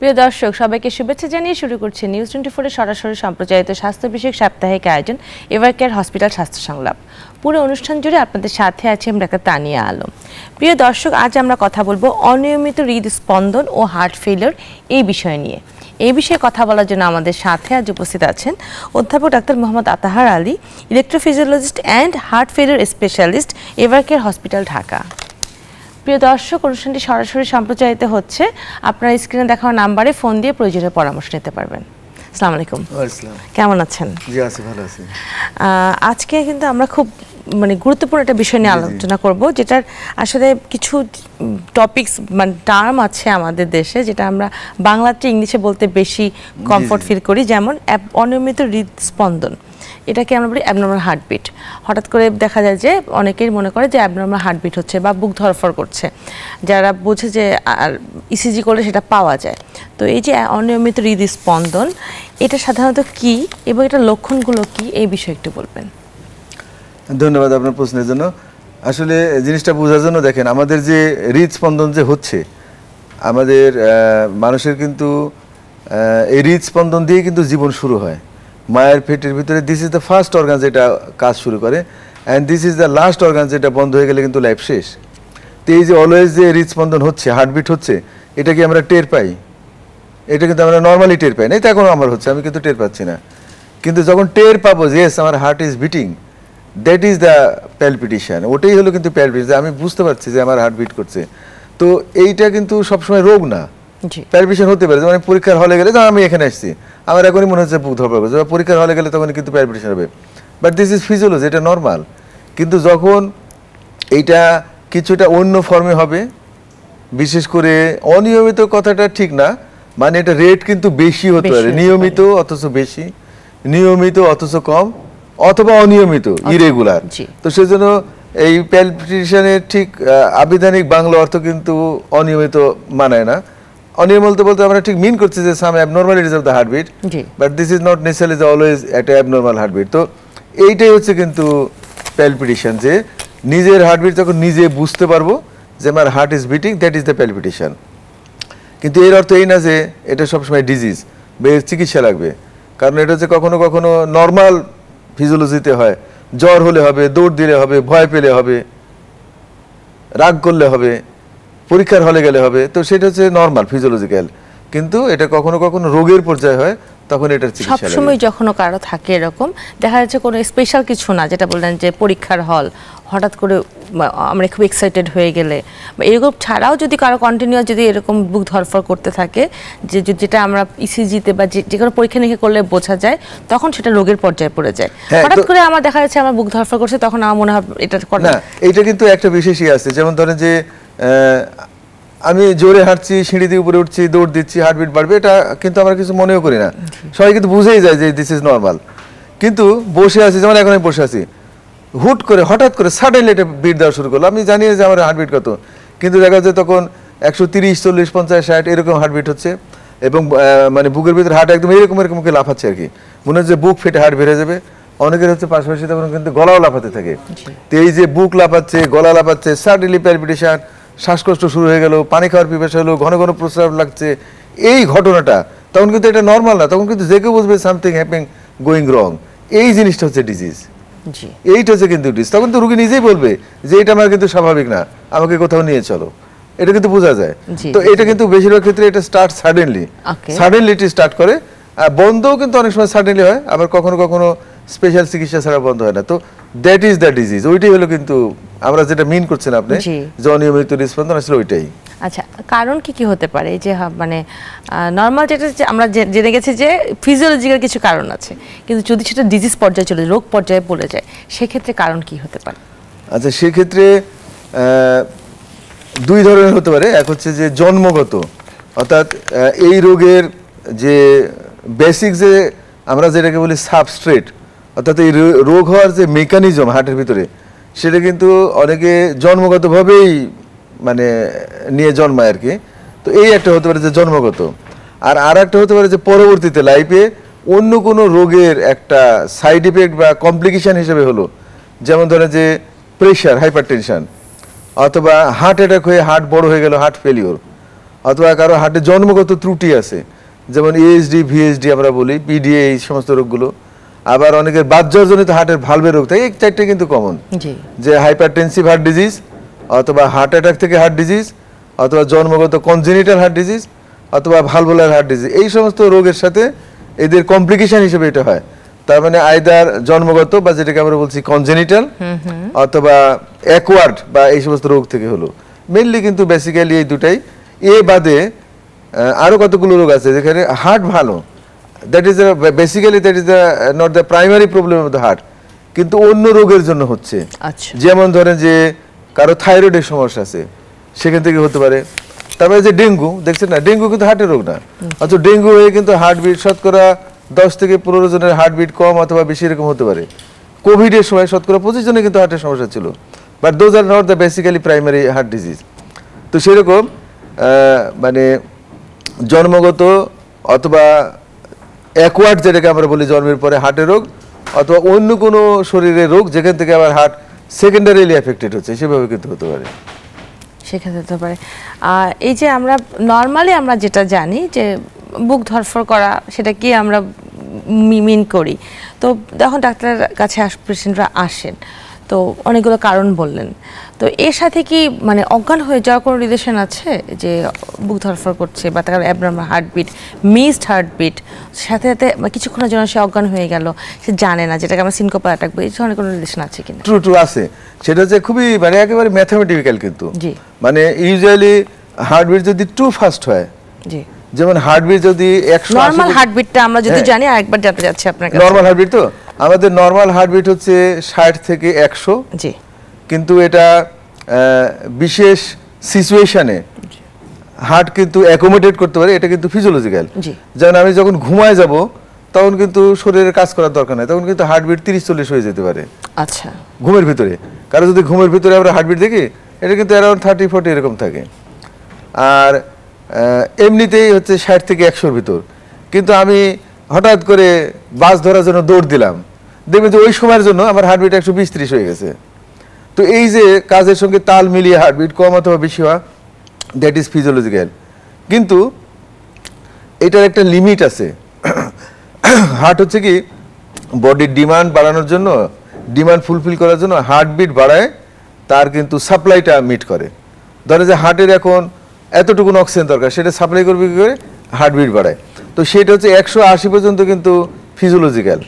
প্রিয় দর্শক সবাইকে শুভেচ্ছা জানিয়ে শুরু করছি নিউজ 24 এর সরাসরি সম্প্রচারিত স্বাস্থ্য বিষয়ক সাপ্তাহিক আয়োজন এভারকেয়ার হসপিটাল স্বাস্থ্য সংলাপ। পুরো অনুষ্ঠান জুড়ে আপনাদের সাথে আছি আমি ডাক্তার তানিয়া আলম। প্রিয় দর্শক, আজ আমরা কথা বলবো অনিয়মিত হৃদস্পন্দন ও হার্ট ফেলিওর এই বিষয় নিয়ে। এই বিষয়ে কথা বলার জন্য আমাদের সাথে আজ উপস্থিত আছেন অধ্যাপক doctor Mohammad Atahar Ali, electrophysiologist and heart failure specialist, Evercare hospital, Dhaka. প্রিয় দর্শক, অনুষ্ঠানটি সরাসরি সম্প্রচারিত হচ্ছে। আপনারা স্ক্রিনে দেখানো নাম্বারে ফোন দিয়ে প্রয়োজনীয় পরামর্শ নিতে পারবেন। আসসালামু আলাইকুম। কেমন আছেন? জি আছি, ভালো আছি। আজকে কিন্তু আমরা খুব গুরুত্বপূর্ণ একটা বিষয় নিয়ে আলোচনা করব, যেটার আসলে কিছু টপিকস টার্ম আছে আমাদের দেশে, যেটা আমরা বাংলাতে ইংলিশে বলতে বেশি কমফোর্ট ফিল করি, যেমন অনিয়মিত হৃদস্পন্দন। এটাকে আমরা বলি অ্যাবনর্মাল হার্টবিট। হঠাৎ করে দেখা যায় যে অনেকেই মনে করে যে অ্যাবনর্মাল হার্টবিট হচ্ছে বা বুক ধড়ফড় করছে, যারা বোঝে যে ইসিজি করলে সেটা পাওয়া যায়। তো এই যে অনিয়মিত হৃদস্পন্দন, এটা সাধারণত কি এবং এটার লক্ষণগুলো কি, এই বিষয়ে একটু বলবেন। ধন্যবাদ আপনার প্রশ্নের জন্য। আসলে জিনিসটা বোঝার জন্য দেখেন, আমাদের যে হৃদস্পন্দন যে হচ্ছে, আমাদের মানুষের কিন্তু এই হৃদস্পন্দন দিয়ে কিন্তু জীবন শুরু হয়। মায়ের পেটের ভিতরে this is the first organ যেটা কাজ শুরু করে, and this is the last organ যেটা বন্ধ হয়ে গেলে কিন্তু লাইফ শেষ। তো এই যে অলওয়েজ যে হৃদস্পন্দন হচ্ছে, হার্টবিট হচ্ছে, এটা কি আমরা টের পাই? এটা কিন্তু আমরা নর্মালি টের পাই না। এটা এখন আমার হচ্ছে, আমি কিন্তু টের পাচ্ছি না। কিন্তু যখন টের পাবো যে ইয়েস আমার heart is beating, that is the palpitation. ওটাই হলো কিন্তু প্যালপিটেশন, আমি বুঝতে পারছি যে আমার হার্ট বিট করছে। তো এইটা কিন্তু সবসময় রোগ না, প্যালপিটেশন হতে পারে। যেমন পরীক্ষার হলে গেলে, যেমন আমি এখানে আসছি, আমার এখনই মনে হচ্ছে বুক ধড়ফড় করছে, পরীক্ষার হলে গেলে তখন কিন্তু প্যালপিটেশন হবে। বাট দিস ইজ ফিজিওলজি, এটা নর্মাল। কিন্তু যখন এইটা কিছুটা অন্য ফর্মে হবে, বিশেষ করে অনিয়মিত কথাটা ঠিক না, মানে এটা রেট কিন্তু বেশি হতে পারে, নিয়মিত অথচ বেশি, নিয়মিত অথচ কম, অথবা অনিয়মিত ইরেগুলার। তো সেজন্য এই প্যালপিটেশনের ঠিক আবিধানিক বাংলা অর্থ কিন্তু অনিয়মিত মানায় না। অনিয়মিত বলতে আমরা ঠিক মিন করছি যে some abnormalities of the heartbeat, but this is not necessarily always একটা অ্যাবনর্মাল হার্টবিট। তো এইটাই হচ্ছে কিন্তু প্যালপিটেশন, যে নিজের হার্টবিট যখন নিজে বুঝতে পারবো যে আমার heart is beating, that is the palpitation. কিন্তু এর অর্থ এই না যে এটা সবসময় ডিজিজ বা এর চিকিৎসা লাগবে, কারণ এটা হচ্ছে কখনো কখনো নর্মাল ফিজিওলজিতে হয়। জ্বর হলে হবে, দৌড় দিলে হবে, ভয় পেলে হবে, রাগ করলে হবে, পরীক্ষার হলে গেলে হবে। তো সেটা হচ্ছে নর্মাল ফিজিওলজিক্যাল। কিন্তু এটা কখনো কখনো রোগের পর্যায়ে হয়, তখন এটার চিকিৎসা লাগে। সবসময় যখন কারো থাকে এরকম দেখা যাচ্ছে, কোনো স্পেশাল কিছু না, যেটা বললেন যে পরীক্ষার হল, হঠাৎ করে আমরা খুব এক্সাইটেড হয়ে গেলে, এরকম ছাড়াও যদি কারো কন্টিনিউয়াস যদি এরকম বুক ধড়ফড় করতে থাকে, যেটা আমরা ইসিজিতে বা যে কোনো পরীক্ষা নিরীক্ষা করলে বোঝা যায়, তখন সেটা রোগের পর্যায়ে পড়ে যায়। হঠাৎ করে আমার দেখা যাচ্ছে আমার বুক ধড়ফড় করছে, তখন আমার মনে হয় এটা না, এইটা কিন্তু একটা বিশেষই আছে। যেমন ধরেন যে আমি জোরে হাঁটছি, সিঁড়ি দিয়ে উপরে উঠছি, দৌড় দিচ্ছি, হার্টবিট বাড়বে, এটা কিন্তু আমরা কিছু মনেও করি না, সবাই কিন্তু বুঝেই যায় যে দিস ইজ নর্মাল। কিন্তু বসে আছি, যেমন এখন আমি বসে আছি, হুট করে হঠাৎ করে সাডেনলি এটা বিট দেওয়া শুরু করলো, আমি জানি যে আমার হার্টবিট কত, কিন্তু দেখা যায় তখন 130, 40, 50, 60 এরকম হার্টবিট হচ্ছে, এবং মানে বুকের ভিতরে হার্ট একদম এরকম এরকম লাফাচ্ছে আর কি, মনে হচ্ছে বুক ফেটে হার্ট বেড়ে যাবে। অনেকের হচ্ছে পাশাপাশি তখন কিন্তু গলাও লাফাতে থাকে। তো এই যে বুক লাফাচ্ছে, গলা লাফাচ্ছে, সাডেনলি প্যালপিটেশন, শ্বাসকষ্ট শুরু হয়ে গেল, পানি খাওয়ার পিপাসা হলো, ঘন ঘন প্রস্রাব লাগছে, এই ঘটনাটা তখন কিন্তু এটা নর্মাল না, তখন কিন্তু যে কেউ বুঝবে সামথিং হ্যাপেনিং গোয়িং রং। এই জিনিসটা হচ্ছে ডিজিজ, এইটা হচ্ছে কিন্তু ডিজিজ। তখন তো রোগী নিজেই বলবে যে এটা আমার কিন্তু স্বাভাবিক না, আমাকে কোথাও নিয়ে চলো, এটা কিন্তু বোঝা যায়। তো এটা কিন্তু বেশিরভাগ ক্ষেত্রে এটা স্টার্ট সাডেনলি, সাডেনলি স্টার্ট করে, বন্ধও কিন্তু অনেক সময় সাডেনলি হয়, আবার কখনো কখনো স্পেশাল চিকিৎসা ছাড়া বন্ধ হয় না। তো দ্যাট ইজ দ্য ডিজিজ, ওইটাই হলো কিন্তু আমরা যেটা মিন করছেন আপনি যে অনিয়মিত হৃদস্পন্দন, আসলে ওইটাই। আচ্ছা, কারণ কি কি হতে পারে? যে মানে নর্মাল যেটা আমরা জেনে গেছি যে ফিজিওলজিক্যাল কিছু কারণ আছে, কিন্তু যদি সেটা ডিজিজ পর্যায়ে চলে, রোগ পর্যায়ে পড়ে যায়, সেক্ষেত্রে কারণ কি হতে পারে? আচ্ছা, সেক্ষেত্রে দুই ধরনের হতে পারে। এক হচ্ছে যে জন্মগত, অর্থাৎ এই রোগের যে বেসিক যে আমরা যেটাকে বলি সাবস্ট্রেট, অর্থাৎ এই রোগ হওয়ার যে মেকানিজম হার্টের ভিতরে, সেটা কিন্তু অনেকে জন্মগতভাবেই মানে নিয়ে জন্মায় আর কি। তো এই একটা হতে পারে যে জন্মগত, আর একটা হতে পারে যে পরবর্তীতে লাইফে অন্য কোনো রোগের একটা সাইড ইফেক্ট বা কমপ্লিকেশন হিসেবে হলো। যেমন ধরেন যে প্রেশার, হাইপারটেনশন, অথবা হার্ট অ্যাটাক হয়ে হার্ট বড় হয়ে গেল, হার্ট ফেলিওর, অথবা কারো হার্টে জন্মগত ত্রুটি আছে, যেমন ESD VSD আমরা বলি, PDA, এই সমস্ত রোগগুলো। আবার অনেকের বাতজ্বরজনিত হার্টের ভালভের রোগ থাকে, এই চারটে কিন্তু কমন, যে হাইপারটেনসিভ হার্ট ডিজিজ অথবা হার্ট অ্যাটাক থেকে হার্ট ডিজিজ অথবা জন্মগত কনজেনিটাল হার্ট ডিজিজ অথবা ভালভুলার হার্ট ডিজিজ, এই সমস্ত রোগের সাথে এদের কমপ্লিকেশন হিসেবে এটা হয়। তার মানে আইদার জন্মগত বা যেটাকে আমরা বলছি কনজেনিটাল অথবা অ্যাকোয়ার্ড বা এই সমস্ত রোগ থেকে হলো। মেইনলি কিন্তু বেসিক্যালি এই দুটাই। এ বাদে আরো কতগুলো রোগ আছে যেখানে হার্ট ভালো, that is basically that is not the primary problem of the heart, কিন্তু অন্য রোগের জন্য হচ্ছে। যেমন ধরেন যে কারো থাইরয়েডের সমস্যা আছে, সেখান থেকে হতে পারে। তারপরে যে ডেঙ্গু, দেখছেন না, ডেঙ্গু কিন্তু হার্টের রোগ না, অথচ ডেঙ্গু হয়ে কিন্তু হার্টবিট শতকরা 10 থেকে 15 জনের হার্টবিট কম অথবা বেশি এরকম হতে পারে। কোভিডের সময় শতকরা 25 জনের কিন্তু হার্টের সমস্যা ছিল, but those are not the basically primary heart disease. তো সেরকম মানে জন্মগত অথবা অ্যাকোয়ার্ড যেটাকে আমরা বলি জন্মের পরে হার্টের রোগ, অথবা অন্য কোনো শরীরের রোগ যেখান থেকে আবার হার্ট সেকেন্ডারিলি এফেক্টেড হচ্ছে, সেভাবে কিন্তু হতে পারে। সেক্ষেত্রে হতে পারে। এই যে আমরা নর্মালি আমরা যেটা জানি যে বুক ধরফর করা, সেটা কি আমরা মিন করি, তো যখন ডাক্তারের কাছে পেশেন্টরা আসেন তো অনেকগুলো কারণ বললেন, তো এর সাথে কি মানে অজ্ঞান হয়ে যাওয়ার কোনো রিলেশন আছে, যে বুক ধরফর করছে বা তার অ্যাবনর্মাল হার্টবিট, মিসড হার্টবিট, সাথে সাথে কিছুক্ষণের জন্য সে অজ্ঞান হয়ে গেল, সে জানে না, যেটাকে আমরা সিনকোপাল অ্যাটাক বলি, এই ধরনের কোনো রিলেশন আছে কিনা? ট্রু আছে, সেটা হচ্ছে খুবই মানে একেবারে ম্যাথমেটিক্যাল কিন্তু। মানে ইউজুয়ালি হার্টবিট যদি টু ফাস্ট হয়, যেমন হার্টবিট যদি 180, নরমাল হার্টবিটটা আমরা যদি জানি, আরেকবার জানতে যাচ্ছি আপনার কাছে। নরমাল হার্টবিট তো আমাদের নরমাল হার্টবিট হচ্ছে 60 থেকে 100, জি, কিন্তু এটা বিশেষ সিচুয়েশনে হার্ট কিন্তু অ্যাকোমোডেট করতে পারে, এটা কিন্তু ফিজিওলজিক্যাল। যেমন আমি যখন ঘুমায় যাব তখন কিন্তু শরীরের কাজ করার দরকার নেই, তখন কিন্তু হার্টবিট 30-40 হয়ে যেতে পারে। আচ্ছা, ঘুমের ভিতরে, কারণ যদি ঘুমের ভিতরে আমরা হার্টবিট দেখি, এটা কিন্তু অ্যারাউন্ড 30-40 এরকম থাকে। আর এমনিতেই হচ্ছে 60 থেকে 100-র ভিতর। কিন্তু আমি হঠাৎ করে বাস ধরার জন্য দৌড় দিলাম, দেখবেন যে ওই সময়ের জন্য আমার হার্টবিট 120-30 হয়ে গেছে। তো এই যে কাজের সঙ্গে তাল মিলিয়ে হার্টবিট কম অথবা বেশি হওয়া, দ্যাট ইজ ফিজিওলজিক্যাল। কিন্তু এটার একটা লিমিট আছে। হার্ট হচ্ছে কি বডির ডিমান্ড বাড়ানোর জন্য, ডিমান্ড ফুলফিল করার জন্য হার্টবিট বাড়ায়, তার কিন্তু সাপ্লাইটা মিট করে। ধরে যে হার্টের এখন এতটুকু অক্সিজেন দরকার, সেটা সাপ্লাই করবে কী করে? হার্টবিট বাড়ায়। তো সেটা হচ্ছে 180 পর্যন্ত কিন্তু ফিজিওলজিক্যাল,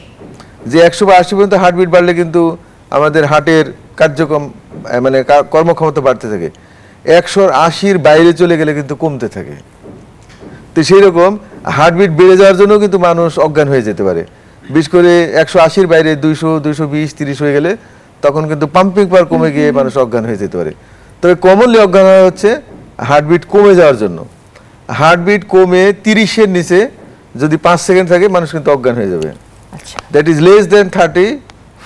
যে 100 বা 80 পর্যন্ত হার্টবিট বাড়লে কিন্তু আমাদের হার্টের কার্যক্রম মানে কর্মক্ষমতা বাড়তে থাকে। 180-র বাইরে চলে গেলে কিন্তু কমতে থাকে। তো সেই রকম হার্টবিট বেড়ে যাওয়ার জন্য কিন্তু মানুষ অজ্ঞান হয়ে যেতে পারে। বিশেষ করে 180-র বাইরে 200, 220, 30 হয়ে গেলে তখন কিন্তু পাম্পিং পাওয়ার কমে গিয়ে মানুষ অজ্ঞান হয়ে যেতে পারে। তবে কমনলি অজ্ঞান হওয়া হচ্ছে হার্টবিট কমে যাওয়ার জন্য। হার্টবিট কমে 30-এর নিচে যদি 5 সেকেন্ড থাকে, মানুষ কিন্তু অজ্ঞান হয়ে যাবে। That is less than 30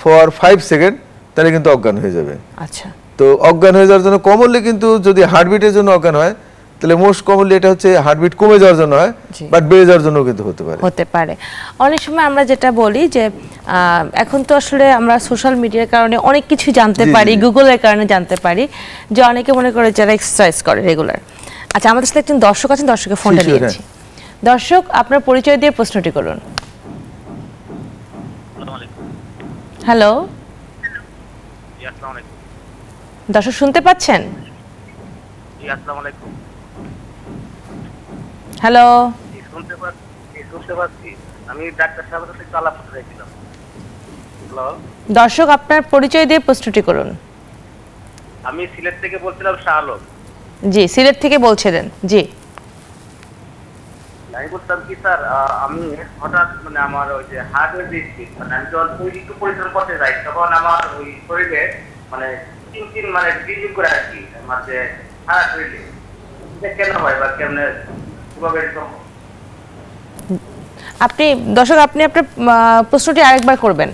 for 5 second, তাহলে কিন্তু অজ্ঞান হয়ে যাবে। আচ্ছা, তো অজ্ঞান হয়ে যাওয়ার জন্য কমনলি কিন্তু যদি হার্টবিটের জন্য অজ্ঞান হয়, তাহলে মোস্ট কমনলি এটা হচ্ছে হার্টবিট কমে যাওয়ার জন্য হয়, বাট বেড়ে যাওয়ার জন্য কিন্তু হতে পারে। অনেক সময় আমরা যেটা বলি যে এখন তো আসলে আমরা সোশ্যাল মিডিয়ার কারণে অনেক কিছু জানতে পারি, গুগলের কারণে জানতে পারি, যে অনেকে মনে করে যারা এক্সারসাইজ করে রেগুলার। আচ্ছা, আমাদের সাথে একজন দর্শক আছেন, দর্শকের ফোনটা নিয়েছি। দর্শক, আপনার পরিচয় দিয়ে প্রশ্নটি করুন। হ্যালো, দর্শক শুনতে পাচ্ছেন? হ্যালো, দর্শক আপনার পরিচয় দিয়ে প্রশ্নটি করুন। আমি সিলেট থেকে বলছিলাম, শাহ আলম। জি, সিলেট থেকে বলছিলেন। জি, আমি বলতাম কি স্যার, আমি হঠাৎ মানে আমার ওই যে হার্টের যে স্পিড, মানে আমি যখন একটু পরিশ্রম করতে যাই, তখন আমার ওই শরীরে মানে তিন মানে ডিজিং করে আর কি, আমার যে সারা শরীরে এটা কেন হয় বা কেমনে কিভাবে সম্ভব? আপনি দর্শক, আপনি আপনার প্রশ্নটি আরেকবার করবেন।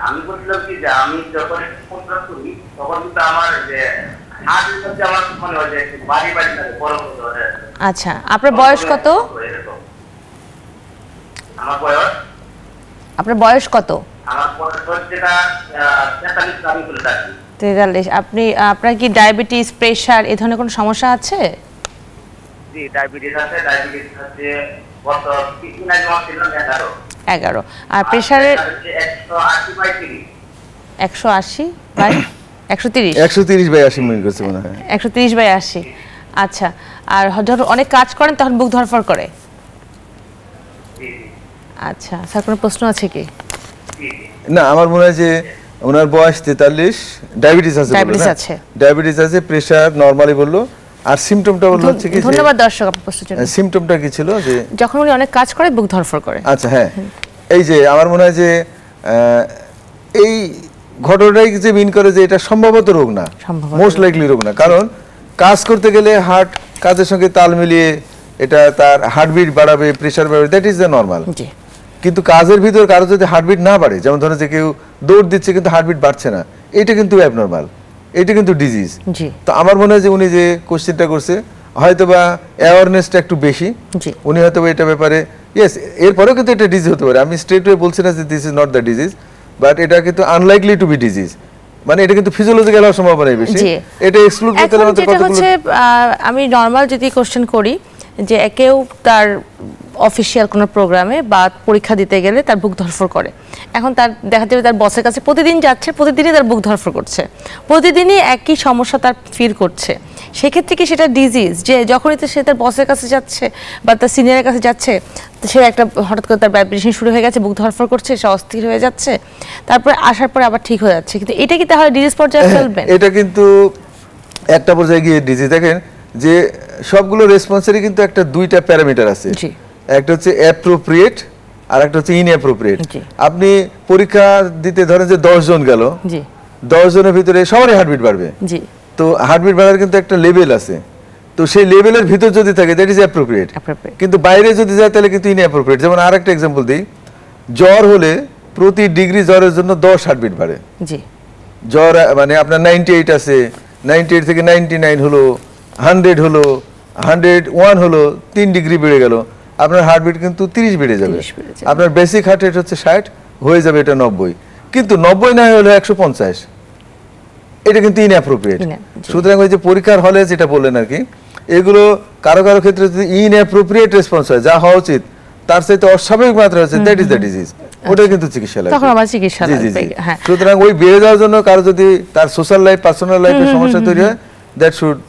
আমি বলছিলাম কি যে আমি যখন পরিশ্রম করি তখন কিন্তু আমার যে হার্টের মধ্যে আমার মনে হয় যে বাড়ি বাড়ি থাকে, বড় হতে। আচ্ছা, আপনার বয়স কত? আপনার বয়স কত? আমার বয়স যেটা 43, আমি বলে থাকি 43। আপনি আপনার কি ডায়াবেটিস, প্রেশার এই ধরনের কোনো সমস্যা আছে? জি, ডায়াবেটিস আছে, গত 3 দিন আগে আমার ছিল 11। আর প্রেশারের 180/30 180/130 130/80 মনে করছে মনে হয়। 130/80। আচ্ছা, আর যখন অনেক কাজ করেন তখন বুক ধরফর করে? আচ্ছা স্যার, কোনো প্রশ্ন আছে কি? না, আমার মনে হয় যে ওনার বয়স 43, ডায়াবেটিস আছে, ডায়াবেটিস আছে, প্রেশার নরমালি বললো, আর সিম্পটমটা বললো হচ্ছে কি? ধন্যবাদ দর্শক আপনার প্রশ্নের জন্য। সিম্পটমটা কি ছিল? যে যখন উনি অনেক কাজ করে বুক ধরফর করে। আচ্ছা, হ্যাঁ, এই যে আমার মনে হয় যে এই ঘটনাটাই যে মিন করে যে এটা সম্ভবত রোগ না, মোস্ট লাইকলি রোগ না, কারণ কাজ করতে গেলে হার্ট কাজের সঙ্গে তাল মিলিয়ে এটা তার হার্টবিট বাড়াবে, প্রেশার বাড়াবে, দ্যাট ইজ দ্য নর্মাল। কিন্তু কাজের ভিতর কারো যদি হার্টবিট না বাড়ে, যেমন ধরো যে কেউ দৌড় দিচ্ছে কিন্তু হার্টবিট বাড়ছে না, এটা কিন্তু অ্যাবনর্মাল, এটা কিন্তু ডিজিজ। তো আমার মনে হয় যে উনি যে কোশ্চেনটা করছে হয়তোবা অ্যাওয়ারনেসটা একটু বেশি, উনি হয়তো এটা ব্যাপারে ইয়েস, এরপরেও কিন্তু এটা ডিজিজ হতে পারে। আমি স্ট্রেট ওয়ে বলছি না যে this is not the disease, but এটা কিন্তু আনলাইকলি টু বি ডিজিজ, মানে এটা কিন্তু ফিজিওলজিক্যাল হওয়ার সম্ভাবনা বেশি। এটা এক্সক্লুড করতে হলে আমাদের কতগুলো, আমি নরমাল যদি কোশ্চেন করি যে কেউ তার অফিসিয়াল কোনো প্রোগ্রামে বা পরীক্ষা দিতে গেলে তার বুক ধরফর করে, এখন তার দেখা যাবে তার বসের কাছে প্রতিদিন যাচ্ছে, প্রতিদিনই তার বুক ধরফর করছে, প্রতিদিনই একই সমস্যা তার ফিল করছে, সেক্ষেত্রে কি সেটা ডিজিজ? যে যখনই সে তার বসের কাছে যাচ্ছে বা তার সিনিয়রের কাছে যাচ্ছে, সে একটা হঠাৎ করে তার ব্যাপারেশন শুরু হয়ে গেছে, বুক ধরফর করছে, সে অস্থির হয়ে যাচ্ছে, তারপরে আসার পরে আবার ঠিক হয়ে যাচ্ছে, কিন্তু এটা কি তাহলে ডিজিজ পর্যায়ে ফেলবেন? এটা কিন্তু একটা পর্যায়ে গিয়ে ডিজিজ। দেখেন যে সবগুলো রেসপন্সেরই কিন্তু একটা দুইটা প্যারামিটার আছে, একটা হচ্ছে অ্যাপ্রোপ্রিয়েট আর একটা হচ্ছে ইনঅ্যাপ্রোপ্রিয়েট। আপনি পরীক্ষা দিতে ধরেন যে 10 জন গেল, 10 জনের ভিতরে সবারই হার্টবিট বাড়বে, তো হার্টবিট বাড়ার কিন্তু একটা লেভেল আছে, তো সেই লেভেলের ভিতর যদি থাকে দ্যাট ইজ অ্যাপ্রোপ্রিয়েট, কিন্তু বাইরে যদি যায় তাহলে কিন্তু ইনঅ্যাপ্রোপ্রিয়েট। যেমন আর একটা এক্সাম্পল দিই, জ্বর হলে প্রতি ডিগ্রি জ্বরের জন্য 10 হার্টবিট বাড়ে। জ্বর মানে আপনার 98 আছে, 98 থেকে 99 হলো, 100 হলো, 101 হলো, 3 ডিগ্রি বেড়ে গেল, আপনার হার্টবিট কিন্তু 30 বেড়ে যাবে। আপনার বেসিক হার্ট রেট হচ্ছে 60, হয়ে যাবে এটা 90, কিন্তু 90 না হলে 150, এটা কিন্তু ইনঅ্যাপ্রোপ্রিয়েট। সুতরাং ওই যে পরীক্ষার হলে যেটা বললেন আর কি, এগুলো কারো কারো ক্ষেত্রে যদি ইনঅ্যাপ্রোপ্রিয়েট রেসপন্স হয়, যা হওয়া উচিত তার সাথে অস্বাভাবিক মাত্রা হচ্ছে, দ্যাট ইজ দ্য ডিজিজ, ওটা কিন্তু চিকিৎসা লাগবে, তখন আবার চিকিৎসা লাগবে। সুতরাং ওই বেড়ে যাওয়ার জন্য কারো যদি তার সোশ্যাল লাইফ, পার্সোনাল লাইফে সমস্যা তৈরি হয়, দ্যাট শুড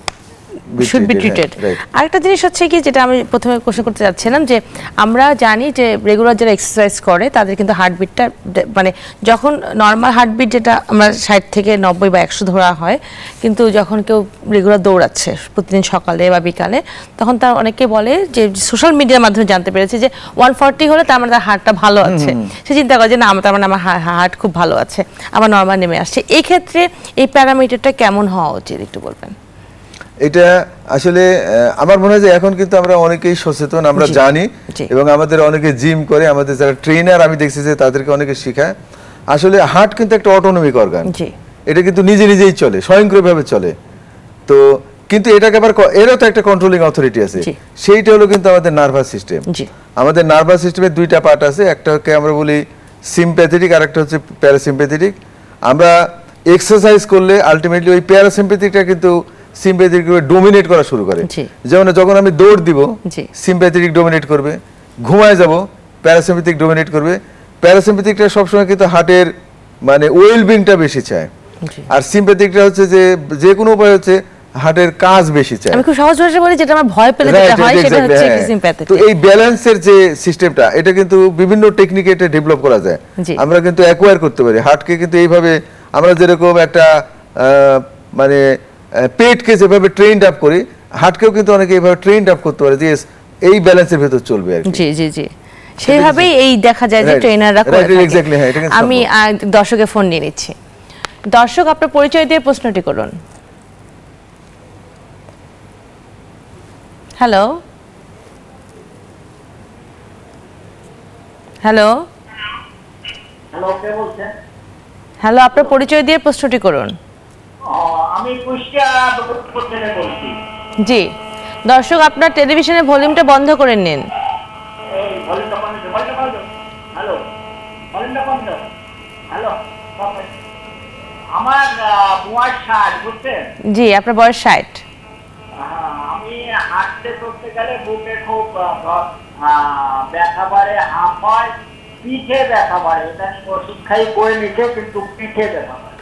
বি ট্রিটেড। আরেকটা জিনিস হচ্ছে কি, যেটা আমি প্রথমে কোশ্চেন করতে যাচ্ছিলাম, যে আমরা জানি যে রেগুলার যারা এক্সারসাইজ করে তাদের কিন্তু হার্টবিটটা, মানে যখন নর্মাল হার্টবিট যেটা আমরা 60 থেকে 90 বা 100 ধরা হয়, কিন্তু যখন কেউ রেগুলার দৌড়াচ্ছে প্রতিদিন সকালে বা বিকালে, তখন তার অনেকে বলে যে সোশ্যাল মিডিয়ার মাধ্যমে জানতে পেরেছে যে 140 হলে তার মানে তার হার্টটা ভালো আছে, সে চিন্তা করে যে না, তার মানে আমার হার্ট খুব ভালো আছে, আমার নর্মাল নেমে আসছে। এই ক্ষেত্রে এই প্যারামিটারটা কেমন হওয়া উচিত একটু বলবেন? এটা আসলে আমার মনে হয় যে এখন কিন্তু আমরা অনেকেই সচেতন, আমরা জানি, এবং আমাদের অনেকে জিম করে, আমাদের যারা ট্রেনার আমি দেখছি যে তাদেরকে অনেকে শেখায়। আসলে হার্ট কিন্তু একটা অটোনমিক অর্গান, এটা কিন্তু নিজে নিজেই চলে, স্বয়ংক্রিয়ভাবে চলে। তো কিন্তু এটাকে আবার এরও তো একটা কন্ট্রোলিং অথরিটি আছে, সেইটা হলো কিন্তু আমাদের নার্ভাস সিস্টেম। আমাদের নার্ভাস সিস্টেমের দুইটা পার্ট আছে, একটাকে আমরা বলি সিম্প্যাথেটিক আর একটা হচ্ছে প্যারাসিম্প্যাথেটিক। আমরা এক্সারসাইজ করলে আলটিমেটলি ওই প্যারাসিম্প্যাথেটিকটা কিন্তু সিম্প্যাথেটিক ডোমিনেট করা শুরু করে। যেমন যখন আমি দৌড় দিব, সিম্প্যাথেটিক ডোমিনেট করবে, ঘুমায় যাব, প্যারাসিম্প্যাথিক ডোমিনেট করবে। প্যারাসিম্প্যাথিকটা সবসময় কিন্তু হার্টের মানে ওয়েলবিংটা বেশি চায়, আর সিম্প্যাথিকটা হচ্ছে যে কোনো উপায় হচ্ছে হার্টের কাজ বেশি চায়। আমি খুব সহজ ভাষায় বলি, যেটা আমার ভয় পেলে যেটা হয় সেটা হচ্ছে সিম্প্যাথেটিক। তো এই ব্যালেন্সের যে সিস্টেমটা, এটা কিন্তু বিভিন্ন টেকনিকে এটা ডেভেলপ করা যায়, আমরা কিন্তু অ্যাকোয়ার করতে পারি হার্টকে। কিন্তু এইভাবে আমরা যেরকম একটা মানে পেটকে যেভাবে ট্রেনড আপ করি, হার্টকেও কিন্তু অনেকে এইভাবে ট্রেনড আপ করতে পারে যে এই ব্যালেন্সের ভেতর চলবে আর কি। জি জি জি, সেইভাবেই এই দেখা যায় যে ট্রেনাররা করে থাকে। আমি দর্শকের ফোন নিয়ে নিচ্ছি। দর্শক, আপনার পরিচয় দিয়ে প্রশ্নটি করুন। হ্যালো হ্যালো হ্যালো, কে বলছেন? হ্যালো, আপনার পরিচয় দিয়ে প্রশ্নটি করুন। আমি কুষ্টিয়া থেকে বলছি। জি দর্শক, আপনার টেলিভিশনের ভলিউমটা বন্ধ করে নিন। হ্যালো, ভলিউমটা বন্ধ। হ্যালো, আমার বয়স 60 বুঝছেন। জি, আপনার বয়স 60। আমি হাঁটতে করতে গেলে বুকে খুব ব্যথা বাড়ে, হাঁপ হয়, পিঠে ব্যথা বাড়ে। এটা আমি ওষুধ খাই করে নিচ্ছে, কিন্তু পিঠে ব্যথা বাড়ে।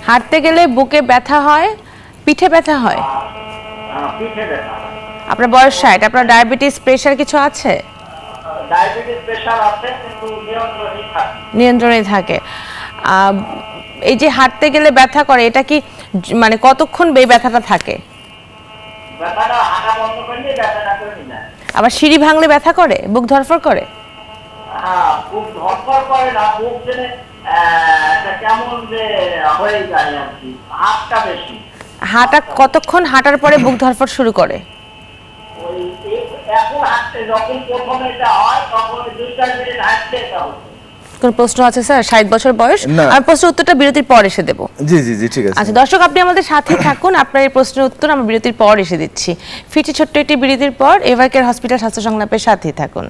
হাঁটতে গেলে বুকে ব্যথা হয়, পিঠে ব্যথা হয়? পিঠে ব্যথা হয়। আপনার বয়স 60, আপনার ডায়াবেটিস, প্রেশার কিছু আছে? ডায়াবেটিস প্রেশার আছে, কিন্তু নিয়ন্ত্রণে থাকে। এই যে হাঁটতে গেলে ব্যথা করে, এটা কি মানে কতক্ষণ এই ব্যথাটা থাকে? ব্যথাটা হাঁটা বন্ধ করলে ব্যথাটা করে নিয়ে। আবার সিঁড়ি ভাঙলে ব্যথা করে, বুক ধরফর করে? বুক ধরফর করে না, বুক যেন কেমন যে হয়ে যায় আর কি, হাতটা বেশি। হাঁটা কতক্ষণ হাঁটার পরে বুক ধরফর শুরু করে? ওই এখন হাঁটতে যখন প্রথমে এটা হয়, তখন 2-4 মিনিট হাঁটতে এটা হচ্ছে। কোন প্রশ্ন আছে স্যার? 60 বছর বয়স। না। আমি প্রশ্নের উত্তরটা বিরতির পর এসে দেব। জি জি জি, ঠিক আছে। আচ্ছা দর্শক, আপনি আমাদের সাথে থাকুন, আপনার এই প্রশ্নের উত্তর আমরা বিরতির পর এসে দিচ্ছি। ফিরছি ছোট্ট একটি বিরতির পর। এভারকেয়ার হসপিটাল স্বাস্থ্য সংলাপের সাথেই থাকুন।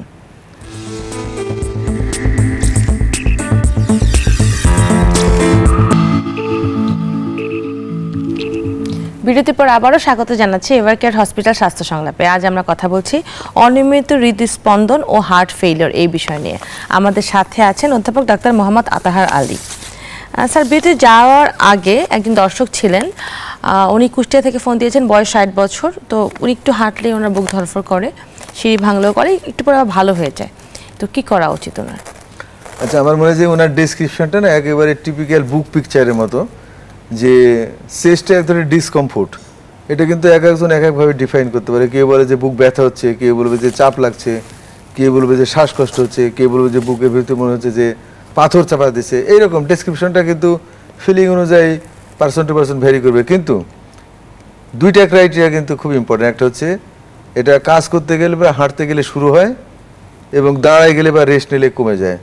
বিরতির পর আবারও স্বাগত জানাচ্ছি এভারকেয়ার হসপিটাল স্বাস্থ্য সংলাপে। আজ আমরা কথা বলছি অনিয়মিত হৃদস্পন্দন ও হার্ট ফেইলিওর এই বিষয় নিয়ে। আমাদের সাথে আছেন অধ্যাপক ডাক্তার মোহাম্মদ আতাহার আলী। স্যার, বিরতি যাওয়ার আগে একজন দর্শক ছিলেন, উনি কুষ্টিয়া থেকে ফোন দিয়েছেন, বয়স 60 বছর। তো উনি একটু হাঁটলেই ওনার বুক ধরফর করে, সিঁড়ি ভাঙলেও করে, একটু পরে ভালো হয়ে যায়। তো কি করা উচিত ওনার? আচ্ছা, আমার মনে হয় যে ওনার ডেসক্রিপশনটা না একেবারে টিপিক্যাল বুক পিকচারের মতো, যে চেস্টে এক ধরনের ডিসকমফোর্ট। এটা কিন্তু এক একজন এক একভাবে ডিফাইন করতে পারে। কেউ বলে যে বুক ব্যথা হচ্ছে, কেউ বলবে যে চাপ লাগছে, কেউ বলবে যে শ্বাসকষ্ট হচ্ছে, কেউ বলবে যে বুকের ভিতরে মনে হচ্ছে যে পাথর চাপা দিচ্ছে। এইরকম ডেসক্রিপশনটা কিন্তু ফিলিং অনুযায়ী পার্সন টু পার্সন ভ্যারি করবে। কিন্তু দুইটা ক্রাইটেরিয়া কিন্তু খুব ইম্পর্টেন্ট। একটা হচ্ছে এটা কাজ করতে গেলে বা হাঁটতে গেলে শুরু হয়, এবং দাঁড়ায় গেলে বা রেস্ট নিলে কমে যায়।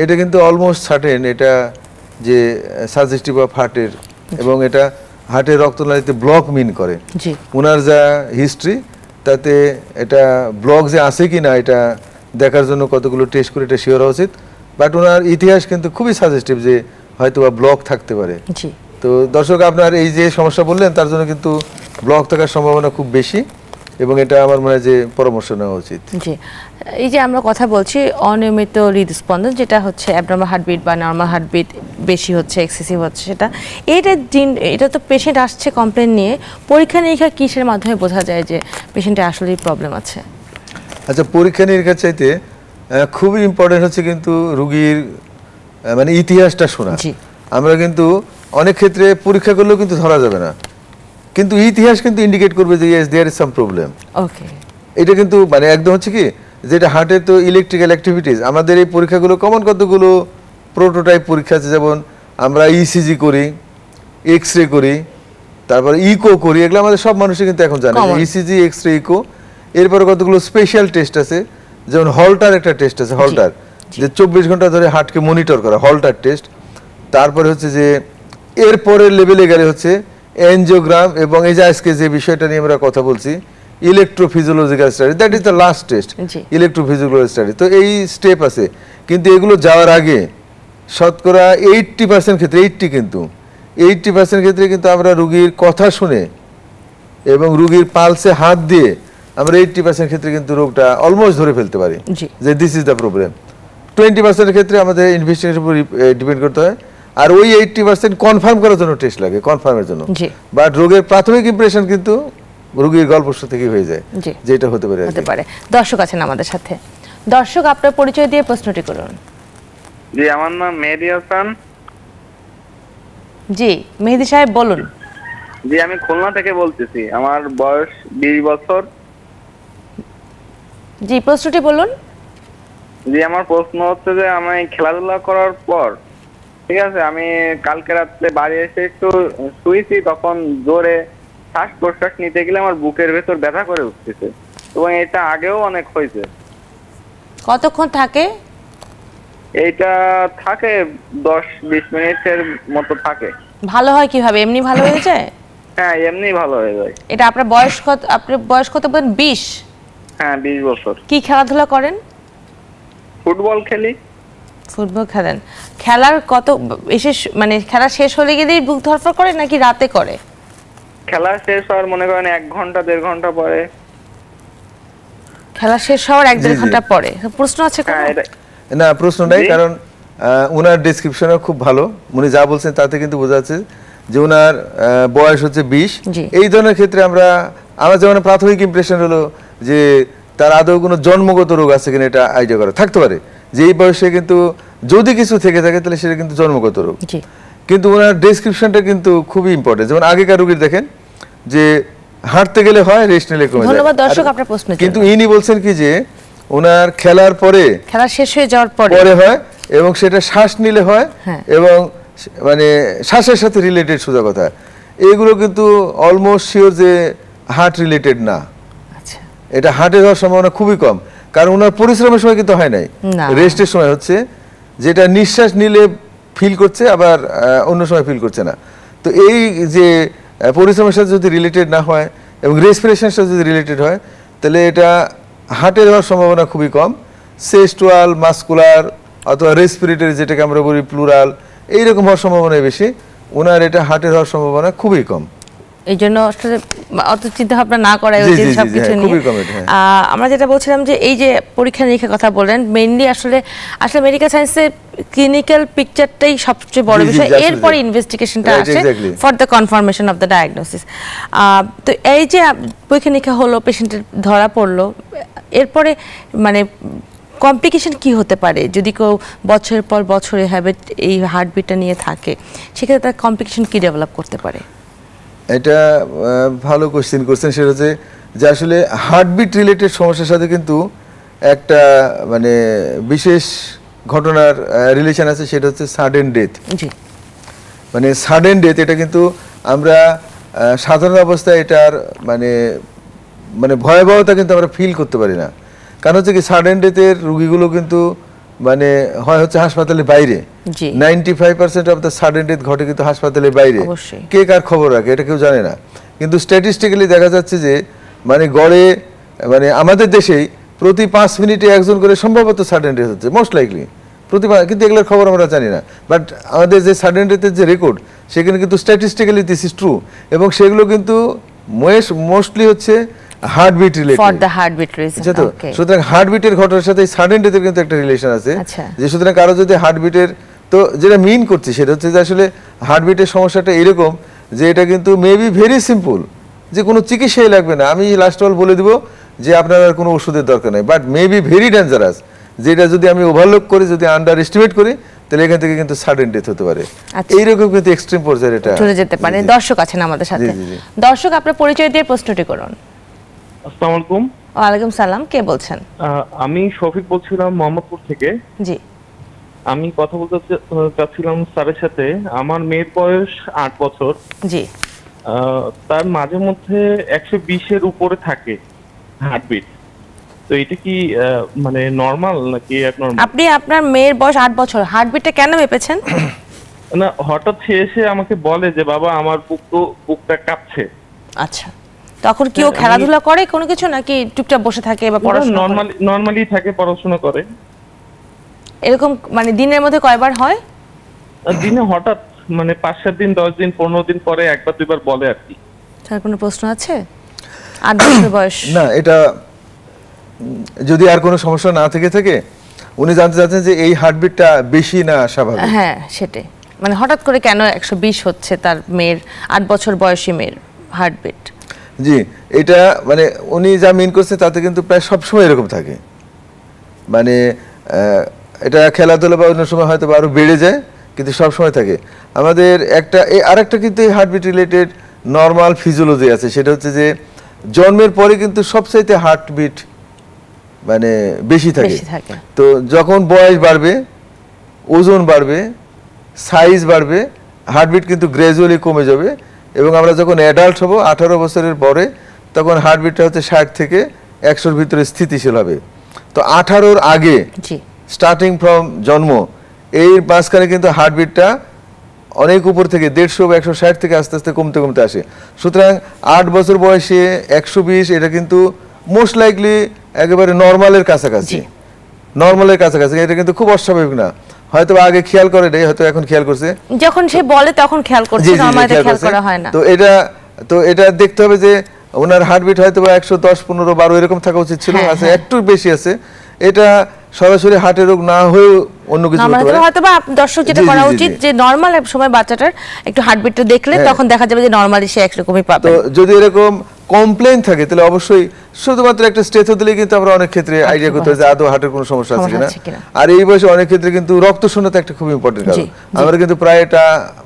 এটা কিন্তু অলমোস্ট সার্টেন, এটা যে সাজেস্টিভ অফ হার্টের, এবং এটা হার্টের রক্তনালীতে ব্লক মিন করে। জি। ওনার যা হিস্ট্রি, তাতে এটা ব্লক যে আছে কি না এটা দেখার জন্য কতগুলো টেস্ট করে এটা শিওর হওয়া উচিত। বাট ওনার ইতিহাস কিন্তু খুবই সাজেস্টিভ যে হয়তো বা ব্লক থাকতে পারে। জি। তো দর্শক, আপনার এই যে সমস্যা বললেন তার জন্য কিন্তু ব্লক থাকার সম্ভাবনা খুব বেশি, এবং এটা আমার মনে হয় যে পরামর্শ নেওয়া উচিত। জি, এই যে আমরা কথা বলছি অনিয়মিত হৃদস্পন্দন, যেটা হচ্ছে অ্যাবনর্মাল হার্টবিট বা নর্মাল হার্টবিট বেশি হচ্ছে, এক্সেসিভ হচ্ছে, এটা তো পেশেন্ট আসছে কমপ্লেন নিয়ে, পরীক্ষা নিরীক্ষা কিসের মাধ্যমে বোঝা যায় যে পেশেন্টের আসলেই প্রবলেম আছে? আচ্ছা, পরীক্ষা নিরীক্ষার চাইতে খুবই ইম্পর্টেন্ট হচ্ছে কিন্তু রুগীর মানে ইতিহাসটা শোনা। আমরা কিন্তু অনেক ক্ষেত্রে পরীক্ষা করলেও কিন্তু ধরা যাবে না, কিন্তু ইতিহাস কিন্তু ইন্ডিকেট করবে যে yes there is some problem. Okay, এটা কিন্তু মানে একদম হচ্ছে কি, যেটা হার্টের তো ইলেকট্রিক্যাল অ্যাক্টিভিটিস, আমাদের এই পরীক্ষাগুলো কমন কতগুলো প্রোটোটাইপ পরীক্ষা আছে। যেমন আমরা ইসিজি করি, এক্স রে করি, তারপর ইকো করি, এগুলো আমাদের সব মানুষই কিন্তু এখন জানে, ইসিজি, এক্স রে, ইকো। এরপরে কতগুলো স্পেশাল টেস্ট আছে, যেমন হল্টার একটা টেস্ট আছে, হল্টার, যে 24 ঘন্টা ধরে হার্টকে মনিটর করা, হল্টার টেস্ট। তারপরে হচ্ছে যে এরপরের লেভেলে গেলে হচ্ছে এনজিওগ্রাম, এবং এই যে আজকে যে বিষয়টা নিয়ে আমরা কথা বলছি, electrophysiological study, that is the last test, electrophysiological study. তো এই স্টেপ আছে, কিন্তু এগুলো যাওয়ার আগে শতকরা 80% ক্ষেত্রে, 80% ক্ষেত্রে কিন্তু আমরা রুগীর কথা শুনে এবং রুগীর পালসে হাত দিয়ে আমরা 80% ক্ষেত্রে কিন্তু রোগটা অলমোস্ট ধরে ফেলতে পারি যে দিস ইজ দ্য প্রবলেম। 20% ক্ষেত্রে আমাদের ইনভেস্টিগেশনের উপর ডিপেন্ড করতে হয়, আর ওই 80% কনফার্ম করার জন্য টেস্ট লাগে, কনফার্মের জন্য। বাট রোগের প্রাথমিক ইমপ্রেশন কিন্তু রোগীর গল্প থেকে হয়ে যায়, যেটা হতে পারে। দর্শক আছেন আমাদের সাথে। দর্শক, আপনার পরিচয় দিয়ে প্রশ্নটি করুন। জি, আমার নাম মেহেদি হাসান। জি, মেহেদি সাহেব বলুন। জি, আমি খুলনা থেকে বলতেছি, আমার বয়স 20 বছর। জি, প্রশ্নটি বলুন। জি, আমার প্রশ্ন হচ্ছে যে আমি খেলাধুলা করার পর, ঠিক আছে, আমি কালকে রাত্রে বাড়ি এসে একটু শুয়েছি, তখন জোরে শ্বাস প্রশ্বাস নিতে গেলে আমার বুকের ভেতর ব্যথা করে উঠতেছে, এবং এটা আগেও অনেক হয়েছে। কতক্ষণ থাকে? এইটা থাকে 10-20 মিনিটের মতো থাকে। ভালো হয় কিভাবে? এমনি ভালো হয়ে যায়? হ্যাঁ, এমনি ভালো হয়ে যায়। এটা আপনার বয়স কত? আপনার বয়স কত বলেন? 20? হ্যাঁ, 20 বছর। কি খেলাধুলা করেন? ফুটবল খেলি। ফুটবল খেলেন, খেলার কত এসে মানে খেলা শেষ হলে গেলেই বুক ধরফর করে নাকি রাতে করে? খেলা শেষ হওয়ার মনে করেন 1 ঘন্টা 1.5 ঘন্টা পরে। খেলা শেষ হওয়ার 1-1.5 জি, জি। ঘন্টা পরে। প্রশ্ন আছে কোনো? হ্যাঁ এটা না প্রশ্ন নাই, জি। কারণ ওনার ডেসক্রিপশনও খুব ভালো, উনি যা বলছেন তাতে কিন্তু বোঝা যাচ্ছে যে ওনার বয়স হচ্ছে 20। জি। এই ধরনের ক্ষেত্রে আমার যেমন প্রাথমিক ইমপ্রেশন হলো যে তার আদৌ কোনো জন্মগত রোগ আছে কিনা এটা আইডিয়া করা থাকতে পারে, যে এই বয়সে কিন্তু যদি কিছু থেকে থাকে তাহলে সেটা কিন্তু জন্মগত রোগ। জি। কিন্তু ওনার ডেসক্রিপশনটা কিন্তু খুবই ইম্পর্টেন্ট। যেমন আগেকার রোগীর দেখেন যে হাঁটতে গেলে হয়, রেস্ট নিলে কমে যায়। ধন্যবাদ দর্শক আর- আপনার প্রশ্নের জন্য। কিন্তু ইনি বলছেন কি যে ওনার খেলার পরে খেলা শেষ হয়ে যাওয়ার পরে পরে হয় এবং সেটা শ্বাস নিলে হয় হ্যাঁ। এবং মানে শ্বাসের সাথে রিলেটেড সোজা কথা, এগুলো কিন্তু অলমোস্ট শিওর যে হার্ট রিলেটেড না। আচ্ছা, এটা হার্টের হওয়ার সম্ভাবনা খুবই কম, কারণ ওনার পরিশ্রমের সময় কিন্তু হয় নাই, না। রেস্টের সময় হচ্ছে, যেটা নিঃশ্বাস নিলে ফিল করছে আবার অন্য সময় ফিল করছে না। তো এই যে পরিশ্রমের সাথে যদি রিলেটেড না হয় এবং রেসপিরেশনের সাথে যদি রিলেটেড হয় তাহলে এটা হার্টের হওয়ার সম্ভাবনা খুবই কম। সেস্টুয়াল, মাসকুলার অথবা রেসপিরেটরি যেটাকে আমরা বলি প্লুরাল, এইরকম হওয়ার সম্ভাবনা বেশি। ওনার এটা হার্টের হওয়ার সম্ভাবনা খুবই কম। এই জন্য আসলে অত চিন্তা ভাবনা না করাই জি, উচিত জি, জি, সবকিছু হ্যাঁ, নিয়ে। খুবই কম এটা, হ্যাঁ। আমরা যেটা বলছিলাম যে এই যে পরীক্ষা নিরীক্ষার কথা বললেন, মেইনলি আসলে মেডিকেল সায়েন্সে ক্লিনিক্যাল পিকচারটাই সবচেয়ে বড় জি, জি, বিষয়, জি, আসলে এরপরে জি। ইনভেস্টিগেশনটা Right, আসে exactly. For the confirmation of the diagnosis. তো এই যে পরীক্ষা নিরীক্ষা হলো, পেশেন্টের ধরা পড়লো, এরপরে মানে কমপ্লিকেশন কি হতে পারে যদি কেউ বছরের পর বছরে হ্যাবিট এই হার্টবিটটা নিয়ে থাকে, সেক্ষেত্রে তার কমপ্লিকেশন কি ডেভেলপ করতে পারে? এটা ভালো কোশ্চেন করছেন। সেটা হচ্ছে যে আসলে হার্টবিট রিলেটেড সমস্যার সাথে কিন্তু একটা মানে বিশেষ ঘটনার রিলেশন আছে, সেটা হচ্ছে সাডেন ডেথ। জি। মানে সাডেন ডেথ এটা কিন্তু আমরা সাধারণ অবস্থায় এটার মানে মানে ভয়াবহতা কিন্তু আমরা ফিল করতে পারি না। কারণ হচ্ছে কি সাডেন ডেথের রুগীগুলো কিন্তু মানে হয় হচ্ছে হাসপাতালের বাইরে। জি। 95% অফ দ্য সাডেন ডেথ ঘটে কিন্তু হাসপাতালের বাইরে। অবশ্যই। কে কার খবর রাখে এটা কেউ জানে না। কিন্তু স্ট্যাটিস্টিক্যালি দেখা যাচ্ছে যে মানে গড়ে মানে আমাদের দেশেই প্রতি 5 মিনিটে একজন করে সম্ভবত সাডেন ডেথ হচ্ছে, মোস্ট লাইকলি কিন্তু এগুলোর খবর আমরা জানি না। বাট আমাদের যে সাডেন ডেথের যে রেকর্ড সেখানে কিন্তু স্ট্যাটিস্টিক্যালি দিস ইজ ট্রু, এবং সেগুলো কিন্তু মোস্টলি হচ্ছে heartbeat for related. The heartbeat reason. আচ্ছা, তো সুতরাং হার্টবিটের ঘটনার সাথে সাডেন ডেথের কিন্তু একটা রিলেশন আছে। আচ্ছা। যে সুতরাং কারো যদি হার্টবিটের, তো যেটা মিন করছে সেটা হচ্ছে যে আসলে হার্টবিটের সমস্যাটা এরকম যে এটা কিন্তু মেবি ভেরি সিম্পল, যে কোনো চিকিৎসাই লাগবে না। আমি লাস্ট অল বলে দিব যে আপনার আর কোনো ওষুধের দরকার নেই, বাট মেবি ভেরি ডেঞ্জারাস, যেটা যদি আমি ওভারলোক করি, যদি আন্ডার এস্টিমেট করি, তাহলে এখান থেকে কিন্তু সাডেন ডেথ হতে পারে। আচ্ছা। এইরকম কিন্তু এক্সট্রিম পর্যায়ে এটা চলে যেতে পারে। জি, জি। দর্শক আছেন আমাদের সাথে। জি, জি। দর্শক আপনার পরিচয় দিয়ে প্রশ্নটি করুন। আসসালামু আলাইকুম। ওয়ালাইকুম সালাম, কে বলছেন? আমি শফিক বলছিলাম মোহাম্মদপুর থেকে। জি। আমি কথা বলতে চাচ্ছিলাম স্যারের সাথে। আমার মেয়ের বয়স 8 বছর। জি। তার মাঝে মধ্যে 120-এর উপরে থাকে হার্টবিট। তো এটা কি মানে নরমাল নাকি অ্যাবনরমাল? আপনি আপনার মেয়ের বয়স 8 বছর, হার্টবিটটা কেন মেপেছেন? না, হঠাৎ সে এসে আমাকে বলে যে বাবা আমার বুকটা কাঁপছে। আচ্ছা, তখন কি ও খেলাধুলা করে কোনো কিছু নাকি চুপচাপ বসে থাকে বা পড়াশোনা করে? নরমালি থাকে, পড়াশোনা করে। এরকম মানে দিনের মধ্যে কয়বার হয়? দিনে হঠাৎ মানে 5-7 দিন, 10 দিন, 15 দিন পরে একবার দুইবার বলে আর কি। স্যার কোনো প্রশ্ন আছে? 8 বছর বয়স। না, এটা যদি আর কোনো সমস্যা না থেকে থাকে, উনি জানতে চাচ্ছেন যে এই হার্টবিটটা বেশি না স্বাভাবিক। হ্যাঁ সেটাই, মানে হঠাৎ করে কেন 120 হচ্ছে তার মেয়ের, 8 বছর বয়সী মেয়ের হার্টবিট? জি, এটা মানে উনি যা মিন করছে তাতে কিন্তু প্রায় সবসময় এরকম থাকে। মানে এটা খেলাধুলা বা অন্য সময় হয়তো আরো বেড়ে যায়, কিন্তু সবসময় থাকে। আমাদের আরেকটা কিন্তু এই হার্টবিট রিলেটেড নর্মাল ফিজিওলজি আছে, সেটা হচ্ছে যে জন্মের পরে কিন্তু সবচাইতে হার্টবিট মানে বেশি থাকে। তো যখন বয়স বাড়বে, ওজন বাড়বে, সাইজ বাড়বে, হার্টবিট কিন্তু গ্র্যাজুয়ালি কমে যাবে, এবং আমরা যখন অ্যাডাল্ট হব 18 বছরের পরে, তখন হার্টবিটটা হচ্ছে 60 থেকে 100-র ভিতরে স্থিতিশীল হবে। তো 18-র আগে স্টার্টিং ফ্রম জন্ম এই মাঝখানে কিন্তু হার্টবিটটা অনেক উপর থেকে 150 বা 160 থেকে আস্তে আস্তে কমতে কমতে আসে। সুতরাং 8 বছর বয়সে 120 এটা কিন্তু মোস্ট লাইকলি একেবারে নর্মালের কাছাকাছি। এটা কিন্তু খুব অস্বাভাবিক না। হয়তো আগে খেয়াল করে নাই, হয়তো এখন খেয়াল করছে। যখন সে বলে তখন খেয়াল করছে, জি, জি, নরমালিতে খেয়াল খেয়াল করছে। করা হয় না। তো এটা দেখতে হবে যে ওনার হার্টবিট হয়তো 110, 15, 12 এরকম থাকা উচিত ছিল, হ্যাঁ, আছে হ্যাঁ। একটু বেশি আছে। এটা সরাসরি হার্টের রোগ না হয়ে অন্য কিছু হতে পারে। হয়তো বা দর্শক যেটা জি, জি, করা জি, উচিত জি। যে নরমাল সময় বাচ্চাটার একটু হার্টবিটটা দেখলে হ্যাঁ। তখন দেখা যাবে যে নরমালি সে একরকমই পাবে। তো যদি এরকম কমপ্লেইন থাকে তাহলে অবশ্যই শুধুমাত্র একটা স্টেথো দিলে কিন্তু আমরা অনেক ক্ষেত্রে আইডিয়া করতে পারি যে আদৌ হার্টের কোনো সমস্যা আছে সমস্যা কিনা। আছে কিনা। আর এই বয়সে অনেক ক্ষেত্রে কিন্তু রক্ত শূন্যতা একটা খুব ইম্পর্টেন্ট কারণ। জি, আমরা কিন্তু প্রায় এটা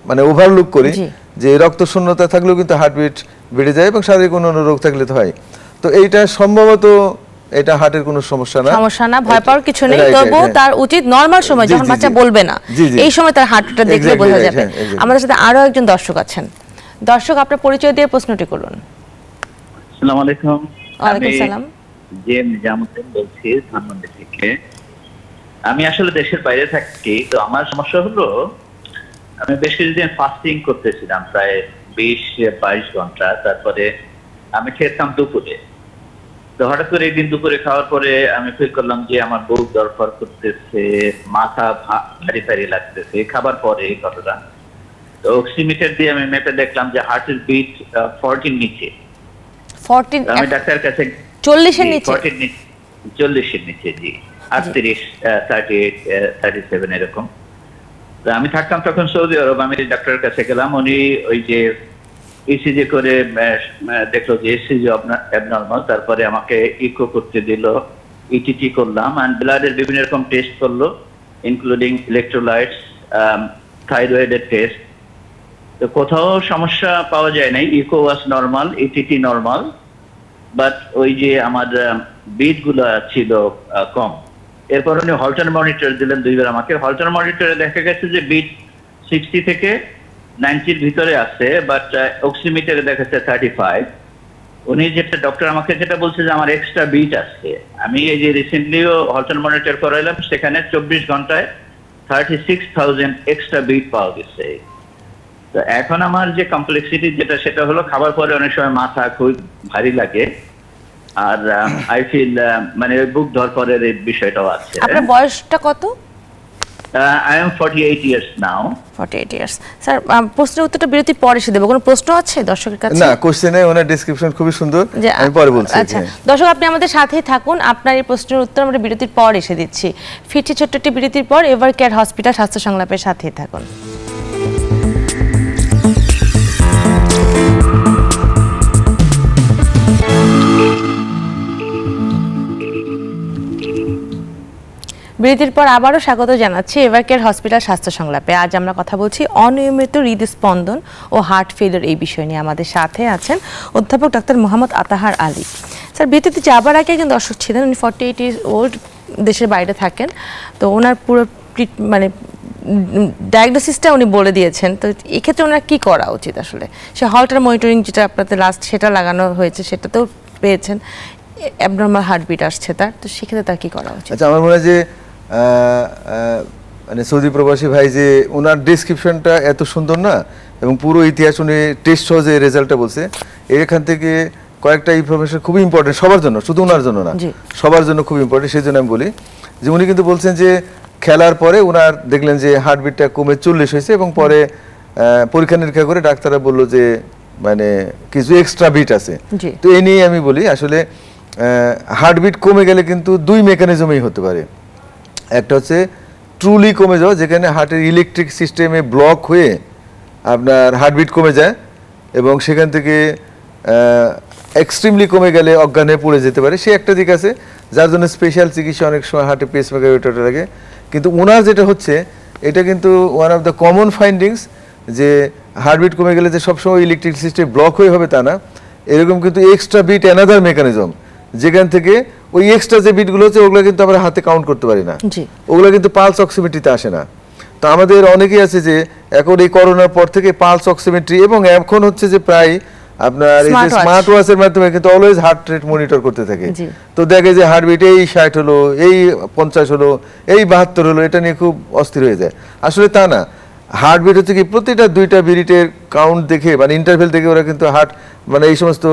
মানে ওভারলুক করি জি। যে রক্ত শূন্যতা থাকলেও কিন্তু হার্টবিট বেড়ে যায় এবং শারীরিক অন্যান্য রোগ থাকলে তো হয়। তো এইটা সম্ভবত এটা হার্টের কোনো সমস্যা না, সমস্যা না, ভয় পাওয়ার কিছু নেই। Right, right, তবুও হ্যাঁ। তার উচিত নরমাল সময় জি, যখন জি, বাচ্চা জি। বলবে না, জি, জি। এই সময় তার হার্টটা দেখলে Exactly বোঝা right, যাবে। হ্যাঁ, exactly. আমাদের সাথে আরো একজন দর্শক আছেন। দর্শক, আপনার পরিচয় দিয়ে প্রশ্নটি করুন। আসসালামু আলাইকুম। ওয়ালাইকুম আমি সালাম। জেম নিজামুদ্দিন বলছি ধানমন্ডি থেকে। আমি আসলে দেশের বাইরে থাকি, তো আমার সমস্যা হলো আমি বেশ কিছুদিন ফাস্টিং করতেছিলাম প্রায় 20-22 ঘন্টা। তারপরে আমি খেতাম দুপুরে। তো হঠাৎ করে একদিন দুপুরে খাওয়ার পরে আমি ফিল করলাম যে আমার বুক দরকার করতেছে, মাথা ভারী ভারী লাগতেছে খাবার পরে এই ঘটনা। তো অক্সিমিটার দিয়ে আমি মেপে দেখলাম যে হার্টের বিট 40 নিচে। 14 আমি ডাক্তারের কাছে 40 এর নিচে। 40 এর নিচে, জি। 38, 38, 37 এরকম। তো আমি থাকতাম তখন সৌদি আরব। আমি ডাক্তারের কাছে গেলাম, উনি ওই যে ইসিজি করে দেখলো যে ইসিজি অ্যাবনর্মাল। তারপরে আমাকে ইকো করতে দিল, ইটিটি করলাম, অ্যান্ড ব্লাডের বিভিন্ন রকম টেস্ট করলো, ইনক্লুডিং ইলেকট্রোলাইটস, থাইরয়েডের টেস্ট। তো কোথাও সমস্যা পাওয়া যায় নাই। Echo was normal, ETT normal, but ওই যে আমার বিট গুলো ছিল কম। এরপর উনি হল্টার মনিটর দিলেন 2 বার আমাকে। হল্টার মনিটরে দেখা গেছে যে বিট 60 থেকে 90-র ভিতরে আছে, বাট অক্সিমিটারে দেখাচ্ছে 35। উনি যেটা ডক্টর আমাকে যেটা বলছে যে আমার এক্সট্রা বিট আছে। আমি এই যে রিসেন্টলিও হল্টার মনিটর করাইলাম, সেখানে 24 ঘন্টায় 36,000 এক্সট্রা বিট পাওয়া গেছে। তো এখন আমার যে কমপ্লেক্সিটি যেটা, সেটা হলো খাবার পরে অনেক সময় মাথা খুব ভারী লাগে, আর আই ফিল মানে বুক ধরপড়ের এই বিষয়টাও আছে। আপনার বয়সটা কত? I am 48 years now. 48 years. Sir, প্রশ্নের উত্তরটা বিরতির পরে এসে দেবো। কোনো প্রশ্ন আছে দর্শকের কাছে? না, কোশ্চেনে ওনার ডেসক্রিপশন খুবই সুন্দর, যে আমি পরে বলছি। আচ্ছা দর্শক, আপনি আমাদের সাথেই থাকুন। আপনার এই প্রশ্নের উত্তর আমরা বিরতির পর এসে দিচ্ছি। ফিরছি ছোট্ট একটি বিরতির পর। এভার কেয়ার হসপিটাল স্বাস্থ্য সংলাপের সাথেই থাকুন। বিরতির পর আবারও স্বাগত জানাচ্ছি এভার কেয়ার হসপিটাল স্বাস্থ্য সংলাপে। আজ আমরা কথা বলছি অনিয়মিত হৃদস্পন্দন ও হার্ট ফেলিওর এই বিষয় নিয়ে। আমাদের সাথে আছেন অধ্যাপক ডাক্তার মোহাম্মদ আতাহার আলী। স্যার, বিরতিতে যাবার আগে একজন দর্শক ছিলেন, উনি 48 ইয়ার্স ওল্ড, দেশের বাইরে থাকেন। তো ওনার পুরো মানে ডায়াগনোসিসটা উনি বলে দিয়েছেন। তো এক্ষেত্রে ওনার কি করা উচিত আসলে? সে হল্টার মনিটরিং যেটা আপনাদের লাস্ট সেটা লাগানো হয়েছে, সেটাতেও পেয়েছেন অ্যাবনর্মাল হার্টবিট আসছে তার, তো সেক্ষেত্রে তার কি করা উচিত? আচ্ছা, আমার মনে হয় যে মানে সৌদি প্রবাসী ভাই যে ওনার ডেসক্রিপশনটা এত সুন্দর না, এবং পুরো ইতিহাস উনি টেস্ট সহ যে রেজাল্টটা বলছে, এখান থেকে কয়েকটা ইনফরমেশন খুবই ইম্পর্টেন্ট সবার জন্য, শুধু ওনার জন্য না, সবার জন্য খুব ইম্পর্টেন্ট। সেই জন্য আমি বলি যে উনি কিন্তু বলছেন যে খেলার পরে ওনার দেখলেন যে হার্টবিটটা কমে 40 হয়েছে, এবং পরে পরীক্ষা নিরীক্ষা করে ডাক্তাররা বললো যে মানে কিছু এক্সট্রা বিট আছে। তো এই নিয়ে আমি বলি আসলে হার্টবিট কমে গেলে কিন্তু 2 মেকানিজমেই হতে পারে। একটা হচ্ছে ট্রুলি কমে যাওয়া, যেখানে হার্টের ইলেকট্রিক সিস্টেমে ব্লক হয়ে আপনার হার্টবিট কমে যায়, এবং সেখান থেকে এক্সট্রিমলি কমে গেলে অজ্ঞান হয়ে পড়ে যেতে পারে। সে একটা দিক আছে, যার জন্য স্পেশাল চিকিৎসা অনেক সময় হার্টে পেসমেকার ওটা লাগে। কিন্তু ওনার যেটা হচ্ছে, এটা কিন্তু one of the common findings, যে হার্টবিট কমে গেলে যে সবসময় ইলেকট্রিক সিস্টেম ব্লক হয়ে হবে তা না, এরকম কিন্তু এক্সট্রা বিট অ্যানাদার মেকানিজম, যেখান থেকে ওই এক্সট্রা যে বিটগুলো হচ্ছে ওগুলো কিন্তু আমরা হাতে কাউন্ট করতে পারি না, ওগুলো কিন্তু পালস অক্সিমেট্রিতে আসে না। তো আমাদের অনেকেই আছে যে এখন এই করোনার পর থেকে পালস অক্সিমেট্রি, এবং এখন হচ্ছে যে প্রায় আপনার এই যে স্মার্ট ওয়াচের মাধ্যমে কিন্তু অলওয়েজ হার্ট রেট মনিটর করতে থাকে। তো দেখে যে হার্টবিট এই 60 হলো, এই 50 হলো, এই 72 হলো, এটা নিয়ে খুব অস্থির হয়ে যায়। আসলে তা না, হার্টবিট হচ্ছে কি প্রতিটা 2টা মিনিটের কাউন্ট দেখে মানে ইন্টারভেল দেখে ওরা কিন্তু হার্ট মানে এই সমস্ত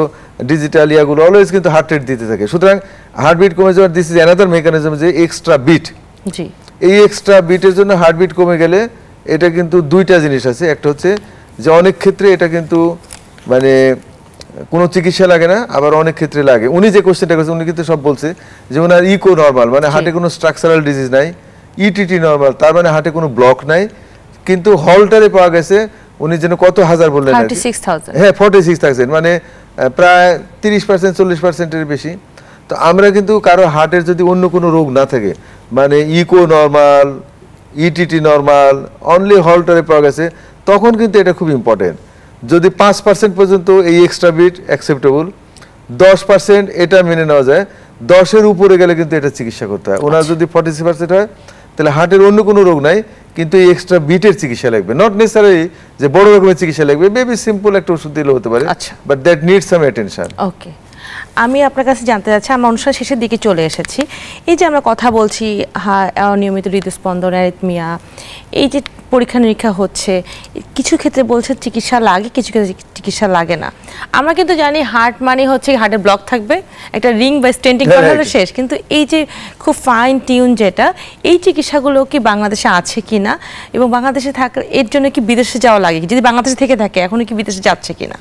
ডিজিটাল ইয়াগুলো অলওয়েজ কিন্তু হার্ট রেট দিতে থাকে। সুতরাং হার্টবিট কমে যাওয়ার দিস ইজ অ্যানাদার মেকানিজম, যে এক্সট্রা বিট। এই এক্সট্রা বিটের জন্য হার্টবিট কমে গেলে এটা কিন্তু দুইটা জিনিস আছে। একটা হচ্ছে যে অনেক ক্ষেত্রে এটা কিন্তু মানে কোনো চিকিৎসা লাগে না, আবার অনেক ক্ষেত্রে লাগে। উনি যে কোশ্চেনটা করেছে উনি কিন্তু সব বলছে যে ওনার ইকো নর্মাল, মানে হার্টে কোনো স্ট্রাকচারাল ডিজিজ নাই, ইটিটি নর্মাল, তার মানে হার্টে কোনো ব্লক নাই, কিন্তু হলটারে পাওয়া গেছে উনি যেন কত হাজার বললেন, 46,000। হ্যাঁ 46,000, মানে প্রায় 30% 40%-এর বেশি। তো আমরা কিন্তু কারো হার্টের যদি অন্য কোনো রোগ না থাকে, মানে echo normal, ETT normal, only হলটারে পাওয়া গেছে, তখন কিন্তু এটা খুব ইম্পর্টেন্ট। যদি 5% পর্যন্ত এই এক্সট্রা বিট অ্যাকসেপ্টেবল, 10% এটা মেনে নেওয়া যায়, 10-এর উপরে গেলে কিন্তু এটা চিকিৎসা করতে হয়। ওনার যদি 46% হয় তাহলে হার্টের অন্য কোনো রোগ নাই, কিন্তু এই এক্সট্রা বিটের চিকিৎসা লাগবে, নট নেসেসারি যে বড় রকমের চিকিৎসা লাগবে, বেবি সিম্পল একটা ওষুধ দিলে হতে পারে, but that needs some attention. Okay, আমি আপনার কাছে জানতে চাচ্ছি, আমরা অনুষ্ঠান শেষের দিকে চলে এসেছি, এই যে আমরা কথা বলছি অনিয়মিত হৃদস্পন্দন, অ্যারিথমিয়া, এই যে পরীক্ষা নিরীক্ষা হচ্ছে, কিছু ক্ষেত্রে বলছে চিকিৎসা লাগে, কিছু ক্ষেত্রে চিকিৎসা লাগে না। আমরা কিন্তু জানি হার্ট মানে হচ্ছে হার্টের ব্লক থাকবে, একটা রিং বা স্টেন্টিং করা হলে শেষ, কিন্তু এই যে খুব ফাইন টিউন যেটা, এই চিকিৎসাগুলো কি বাংলাদেশে আছে কি না, এবং বাংলাদেশে থাকার এর জন্য কি বিদেশে যাওয়া লাগে, যদি বাংলাদেশে থেকে থাকে এখনো কি বিদেশে যাচ্ছে কিনা?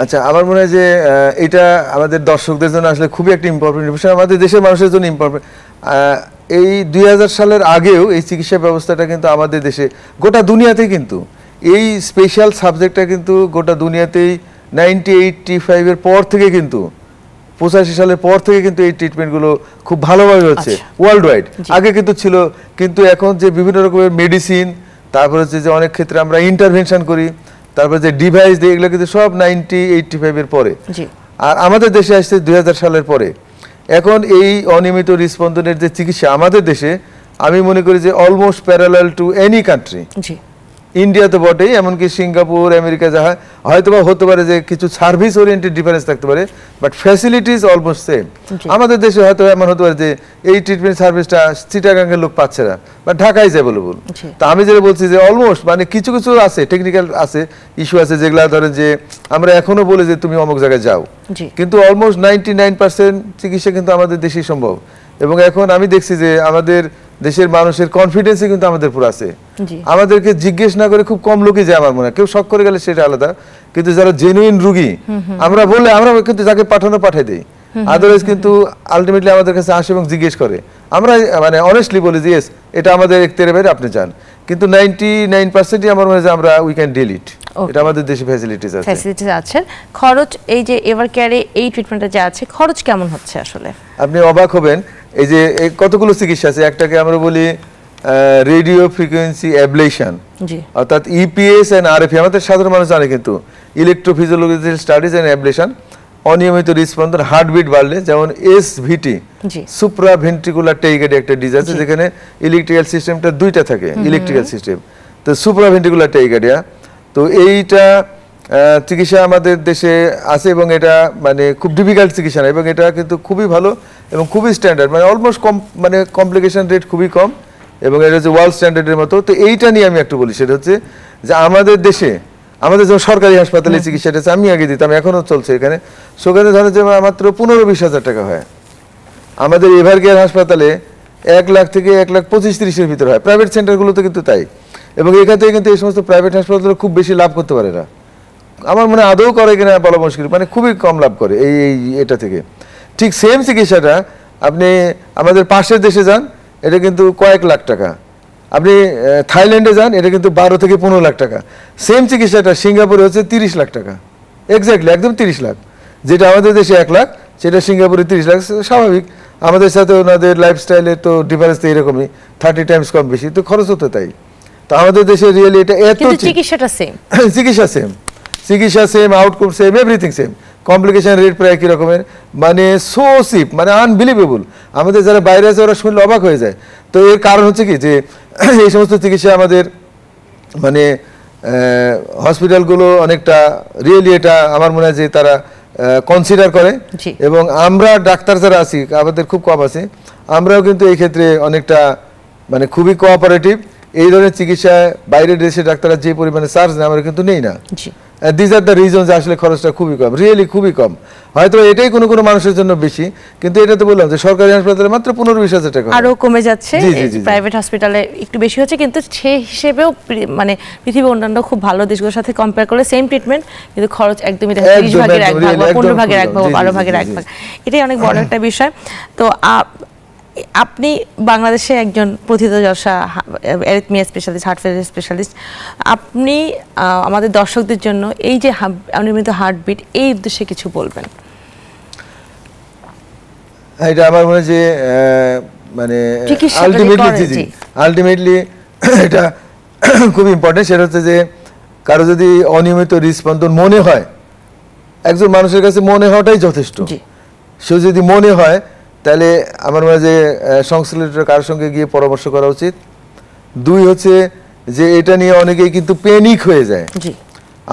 আচ্ছা, আমার মনে হয় যে এটা আমাদের দর্শকদের জন্য আসলে খুবই একটা ইম্পর্টেন্ট বিষয়, আমাদের দেশের মানুষের জন্য ইম্পর্টেন্ট। এই 2000 সালের আগেও এই চিকিৎসা ব্যবস্থাটা কিন্তু আমাদের দেশে, গোটা দুনিয়াতেই কিন্তু এই স্পেশাল সাবজেক্টটা কিন্তু গোটা দুনিয়াতেই 1985-এর পর থেকে, কিন্তু 85 সালের পর থেকে কিন্তু এই ট্রিটমেন্টগুলো খুব ভালোভাবে হচ্ছে ওয়ার্ল্ড ওয়াইড। আগে কিন্তু ছিল, কিন্তু এখন যে বিভিন্ন রকমের মেডিসিন, তারপর হচ্ছে যে অনেক ক্ষেত্রে আমরা ইন্টারভেনশন করি, তারপরে যে ডিভাইস দিয়ে, এগুলো কিন্তু সব 1985-এর পরে, আর আমাদের দেশে আসছে 2000 সালের পরে। এখন এই অনিয়মিত হৃদস্পন্দনের যে চিকিৎসা আমাদের দেশে, আমি মনে করি যে almost parallel to any country. India তো বটেই, এমনকি সিঙ্গাপুর, আমেরিকা যাহা, হয়তো বা হতে পারে যে কিছু সার্ভিস ওরিয়েন্টেড ডিফারেন্স থাকতে পারে, বাট ফ্যাসিলিটিস অলমোস্ট সেম। আমাদের দেশে হয়তো এমন হতে পারে যে এই ট্রিটমেন্ট সার্ভিসটা চিটাগাঙ্গের লোক পাচ্ছে না, বাট ঢাকায় অ্যাভেলেবল। তো আমি যেটা বলছি যে অলমোস্ট, মানে কিছু কিছু আছে, টেকনিক্যাল আছে, ইস্যু আছে, যেগুলো ধরেন যে আমরা এখনো বলি যে তুমি অমুক জায়গায় যাও, কিন্তু অলমোস্ট 99% চিকিৎসা কিন্তু আমাদের দেশেই সম্ভব। এবং এখন আমি দেখছি যে আমাদের দেশের মানুষের কনফিডেন্সই কিন্তু আমাদের পুরো আছে। আমাদেরকে জিজ্ঞেস না করে খুব কম লোকই যায়, আমার মনে হয়। কেউ শক করে গেলে সেটা আলাদা, কিন্তু যারা জেনুইন রুগী আমরা বললে আমরা কিন্তু যাকে পাঠাই দিই, আদারওয়াইজ কিন্তু আলটিমেটলি আমাদের কাছে আসে এবং জিজ্ঞেস করে। আমরা মানে অনেস্টলি বলি যে ইয়েস, এটা আমাদের একতের বাইরে, আপনি যান, কিন্তু 99%ই আমার মনে হয় যে আমরা উই ক্যান ডিল ইট। এটা আমাদের দেশে ফ্যাসিলিটিস আছে। খরচ, এই যে এভার কেয়ারে এই ট্রিটমেন্টটা যে আছে, খরচ কেমন হচ্ছে আসলে? আপনি অবাক হবেন, এই যে কতগুলো চিকিৎসা আছে। একটাকে আমরা বলি রেডিও ফ্রিকোয়েন্সি অ্যাবলেশন, অর্থাৎ ইপিএস এন্ড আরএফই, আমাদের সাধারণ মানুষ জানে, কিন্তু ইলেকট্রোফিজিওলজিক্যাল স্টাডিজ এন্ড অ্যাবলেশন, অনিয়মিত হৃদস্পন্দন, হার্টবিট বাড়লে, যেমন এসভিটি, সুপ্রাভেন্ট্রিকুলার টেইকার্ডিয়া একটা ডিজিজ আছে, যেখানে ইলেকট্রিক্যাল সিস্টেমটা দুইটা থাকে, ইলেকট্রিক্যাল সিস্টেম, তো সুপ্রাভেন্ট্রিকুলার টেইকার্ডিয়া। তো এইটা চিকিৎসা আমাদের দেশে আছে, এবং এটা মানে খুব ডিফিকাল্ট চিকিৎসা না, এবং এটা কিন্তু খুবই ভালো এবং খুবই স্ট্যান্ডার্ড, মানে অলমোস্ট মানে কমপ্লিকেশন রেট খুবই কম, এবং এটা হচ্ছে ওয়ার্ল্ড স্ট্যান্ডার্ডের মতো। তো এইটা নিয়ে আমি একটু বলি, সেটা হচ্ছে যে আমাদের দেশে, আমাদের যেমন সরকারি হাসপাতালে চিকিৎসাটা আছে, আমি আগে দিতাম, এখনও চলছে এখানে, সেখানে ধরেন যে মাত্র 15-20 হাজার টাকা হয়। আমাদের এভার কেয়ার হাসপাতালে 1 লাখ থেকে 1,25,30-এর ভিতরে হয়, প্রাইভেট সেন্টারগুলোতে কিন্তু তাই। এবং এখান থেকে কিন্তু এই সমস্ত প্রাইভেট হাসপাতালে খুব বেশি লাভ করতে পারে না, আমার মনে আদৌ করে কিনা বলা মুশকিল, মানে খুবই কম লাভ করে এটা থেকে। ঠিক সেম চিকিৎসাটা আপনি আমাদের পাশের দেশে যান, এটা কিন্তু কয়েক লাখ টাকা। আপনি থাইল্যান্ডে যান, এটা কিন্তু 12 থেকে 15 লাখ টাকা। সেম চিকিৎসাটা সিঙ্গাপুরে হচ্ছে 30 লাখ টাকা, এক্স্যাক্টলি একদম 30 লাখ। যেটা আমাদের দেশে 1 লাখ, সেটা সিঙ্গাপুরে 30 লাখ। স্বাভাবিক, আমাদের সাথে ওনাদের লাইফস্টাইলের তো ডিফারেন্স তো এরকমই, 30 টাইমস কম বেশি, তো খরচ হতো তাই। তো আমাদের দেশে রিয়েলি এটা এত চিকিৎসাটা সেম, চিকিৎসা same, outcome same, everything same, complication rate প্রায় একই রকমের, মানে সো চিপ, মানে আনবিলিভেবল। আমাদের যারা বাইরে আছে ওরা শুনলে অবাক হয়ে যায়। তো এর কারণ হচ্ছে কি, যে এই সমস্ত চিকিৎসা আমাদের মানে হসপিটালগুলো অনেকটা রিয়েলি এটা আমার মনে হয় যে তারা কনসিডার করে, এবং আমরা ডাক্তার যারা আছি আমাদের খুব কম আছে, আমরাও কিন্তু এই ক্ষেত্রে অনেকটা মানে খুবই কোঅপারেটিভ। এই ধরনের চিকিৎসায় বাইরের দেশে ডাক্তাররা যে পরিমাণে চার্জ নেয় আমরা কিন্তু নেই না। দিস আর দ্য রিজন যে আসলে খরচটা খুবই কম, রিয়েলি খুবই কম। হয়তো এটাই কোনো কোনো মানুষের জন্য বেশি, কিন্তু এটা তো বললাম যে সরকারি হাসপাতালে মাত্র 15-20 হাজার টাকা, আরো কমে যাচ্ছে। জি, জি, জি। প্রাইভেট হসপিটালে একটু বেশি হচ্ছে, কিন্তু সেই হিসেবেও মানে পৃথিবীর অন্যান্য খুব ভালো দেশগুলোর সাথে কম্পেয়ার করলে সেম ট্রিটমেন্ট, কিন্তু খরচ একদমই দেখা যায় 30 ভাগের 1 ভাগ বা 15 ভাগের 1 ভাগ বা 12 ভাগের 1 ভাগ। এটাই অনেক বড় একটা বিষয়। তো আপনি বাংলাদেশে একজন প্রথিতযশা arrhythmia specialist, heart failure specialist. আপনি আমাদের দর্শকদের জন্য এই যে অনিয়মিত হার্টবিট, এই উদ্দেশ্যে কিছু বলবেন? এটা আমার মনে হয় যে মানে চিকিৎসা আলটিমেটলি এটা খুব ইম্পর্টেন্ট। সেটা হচ্ছে যে কারো যদি অনিয়মিত হৃদস্পন্দন মনে হয়, একজন মানুষের কাছে মনে হওয়াটাই যথেষ্ট। সে যদি মনে হয় তাহলে আমার মনে হয় যে সংশ্লিষ্ট কারোর সঙ্গে গিয়ে পরামর্শ করা উচিত। 2 হচ্ছে যে এটা নিয়ে অনেকেই কিন্তু প্যানিক হয়ে যায়।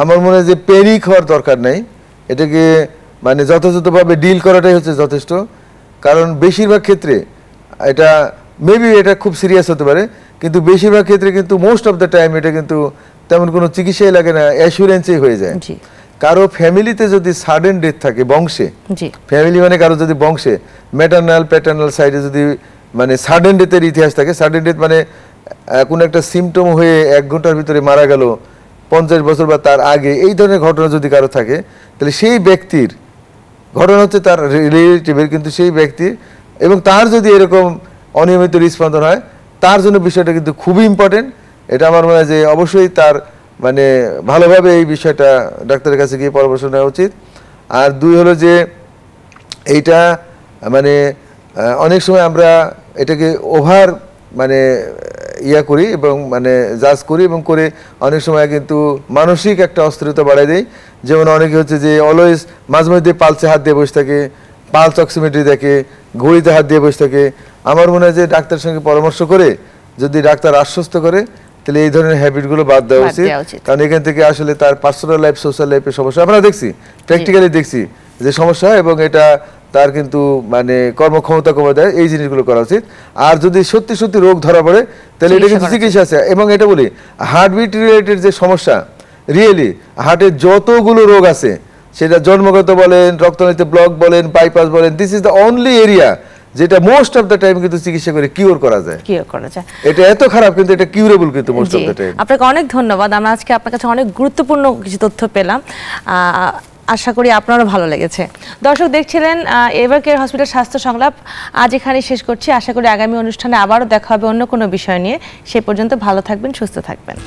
আমার মনে হয় যে প্যানিক হওয়ার দরকার নাই, এটাকে মানে যথাযথভাবে ডিল করাটাই হচ্ছে যথেষ্ট। কারণ বেশিরভাগ ক্ষেত্রে এটা মেবি এটা খুব সিরিয়াস হতে পারে, কিন্তু বেশিরভাগ ক্ষেত্রে কিন্তু মোস্ট অফ দ্য টাইম এটা কিন্তু তেমন কোনো চিকিৎসাই লাগে না, অ্যাসুরেন্সই হয়ে যায়। কারো ফ্যামিলিতে যদি সাডেন ডেথ থাকে বংশে, ফ্যামিলি মানে কারো যদি বংশে ম্যাটারনাল প্যাটার্নাল সাইডে যদি মানে সাডেন ডেথের ইতিহাস থাকে, সাডেন ডেথ মানে কোনো একটা সিমটম হয়ে 1 ঘন্টার ভিতরে মারা গেল, 50 বছর বা তার আগে, এই ধরনের ঘটনা যদি কারো থাকে, তাহলে সেই ব্যক্তির ঘটনা হচ্ছে তার রিলেটিভের, কিন্তু সেই ব্যক্তির এবং তার যদি এরকম অনিয়মিত হৃদস্পন্দন হয়, তার জন্য বিষয়টা কিন্তু খুবই ইম্পর্টেন্ট। এটা আমার মনে হয় যে অবশ্যই তার মানে ভালোভাবে এই বিষয়টা ডাক্তারের কাছে গিয়ে পরামর্শ নেওয়া উচিত। আর 2 হলো যে এইটা মানে অনেক সময় আমরা এটাকে ওভার মানে করি এবং মানে জাজ করি এবং করে অনেক সময় কিন্তু মানসিক একটা অস্থিরতা বাড়ায় দেয়। যেমন অনেকে হচ্ছে যে অলওয়েজ মাঝে মধ্যে পালসে হাত দিয়ে বসে থাকে, পালস অক্সিমেট্রি দেখে, ঘড়িতে হাত দিয়ে বসে থাকে। আমার মনে হয় যে ডাক্তারের সঙ্গে পরামর্শ করে যদি ডাক্তার আশ্বস্ত করে, তাহলে এই ধরনের হ্যাবিটগুলো বাদ দেওয়া উচিত। কারণ এখান থেকে আসলে তার পার্সোনাল লাইফ, সোশ্যাল লাইফের সমস্যা আমরা দেখছি, প্র্যাকটিক্যালি দেখছি যে সমস্যা, এবং এটা তার কিন্তু মানে কর্মক্ষমতা কমে দেয়। এই জিনিসগুলো করা উচিত। আর যদি সত্যি সত্যি রোগ ধরা পড়ে, তাহলে এটা কিন্তু চিকিৎসা আছে। এবং এটা বলি, হার্টবিট রিলেটেড যে সমস্যা, রিয়েলি হার্টের যতগুলো রোগ আছে, সেটা জন্মগত বলেন, রক্তনালীতে ব্লক বলেন, বাইপাস বলেন, this is the only area যেটা মোস্ট অফ দ্য টাইম কিন্তু চিকিৎসা করে কিওর করা যায়। এটা এত খারাপ কিন্তু এটা কিউরেবল কিন্তু মোস্ট অফ দ্য টাইম। আপনাকে অনেক ধন্যবাদ। আমরা আজকে আপনার কাছে অনেক গুরুত্বপূর্ণ কিছু তথ্য পেলাম, আশা করি আপনারও ভালো লেগেছে। দর্শক দেখছিলেন এভারকেয়ার হসপিটাল স্বাস্থ্য সংলাপ। আজ এখানে শেষ করছি। আশা করি আগামী অনুষ্ঠানে আবারও দেখা হবে অন্য কোনো বিষয় নিয়ে। সে পর্যন্ত ভালো থাকবেন, সুস্থ থাকবেন।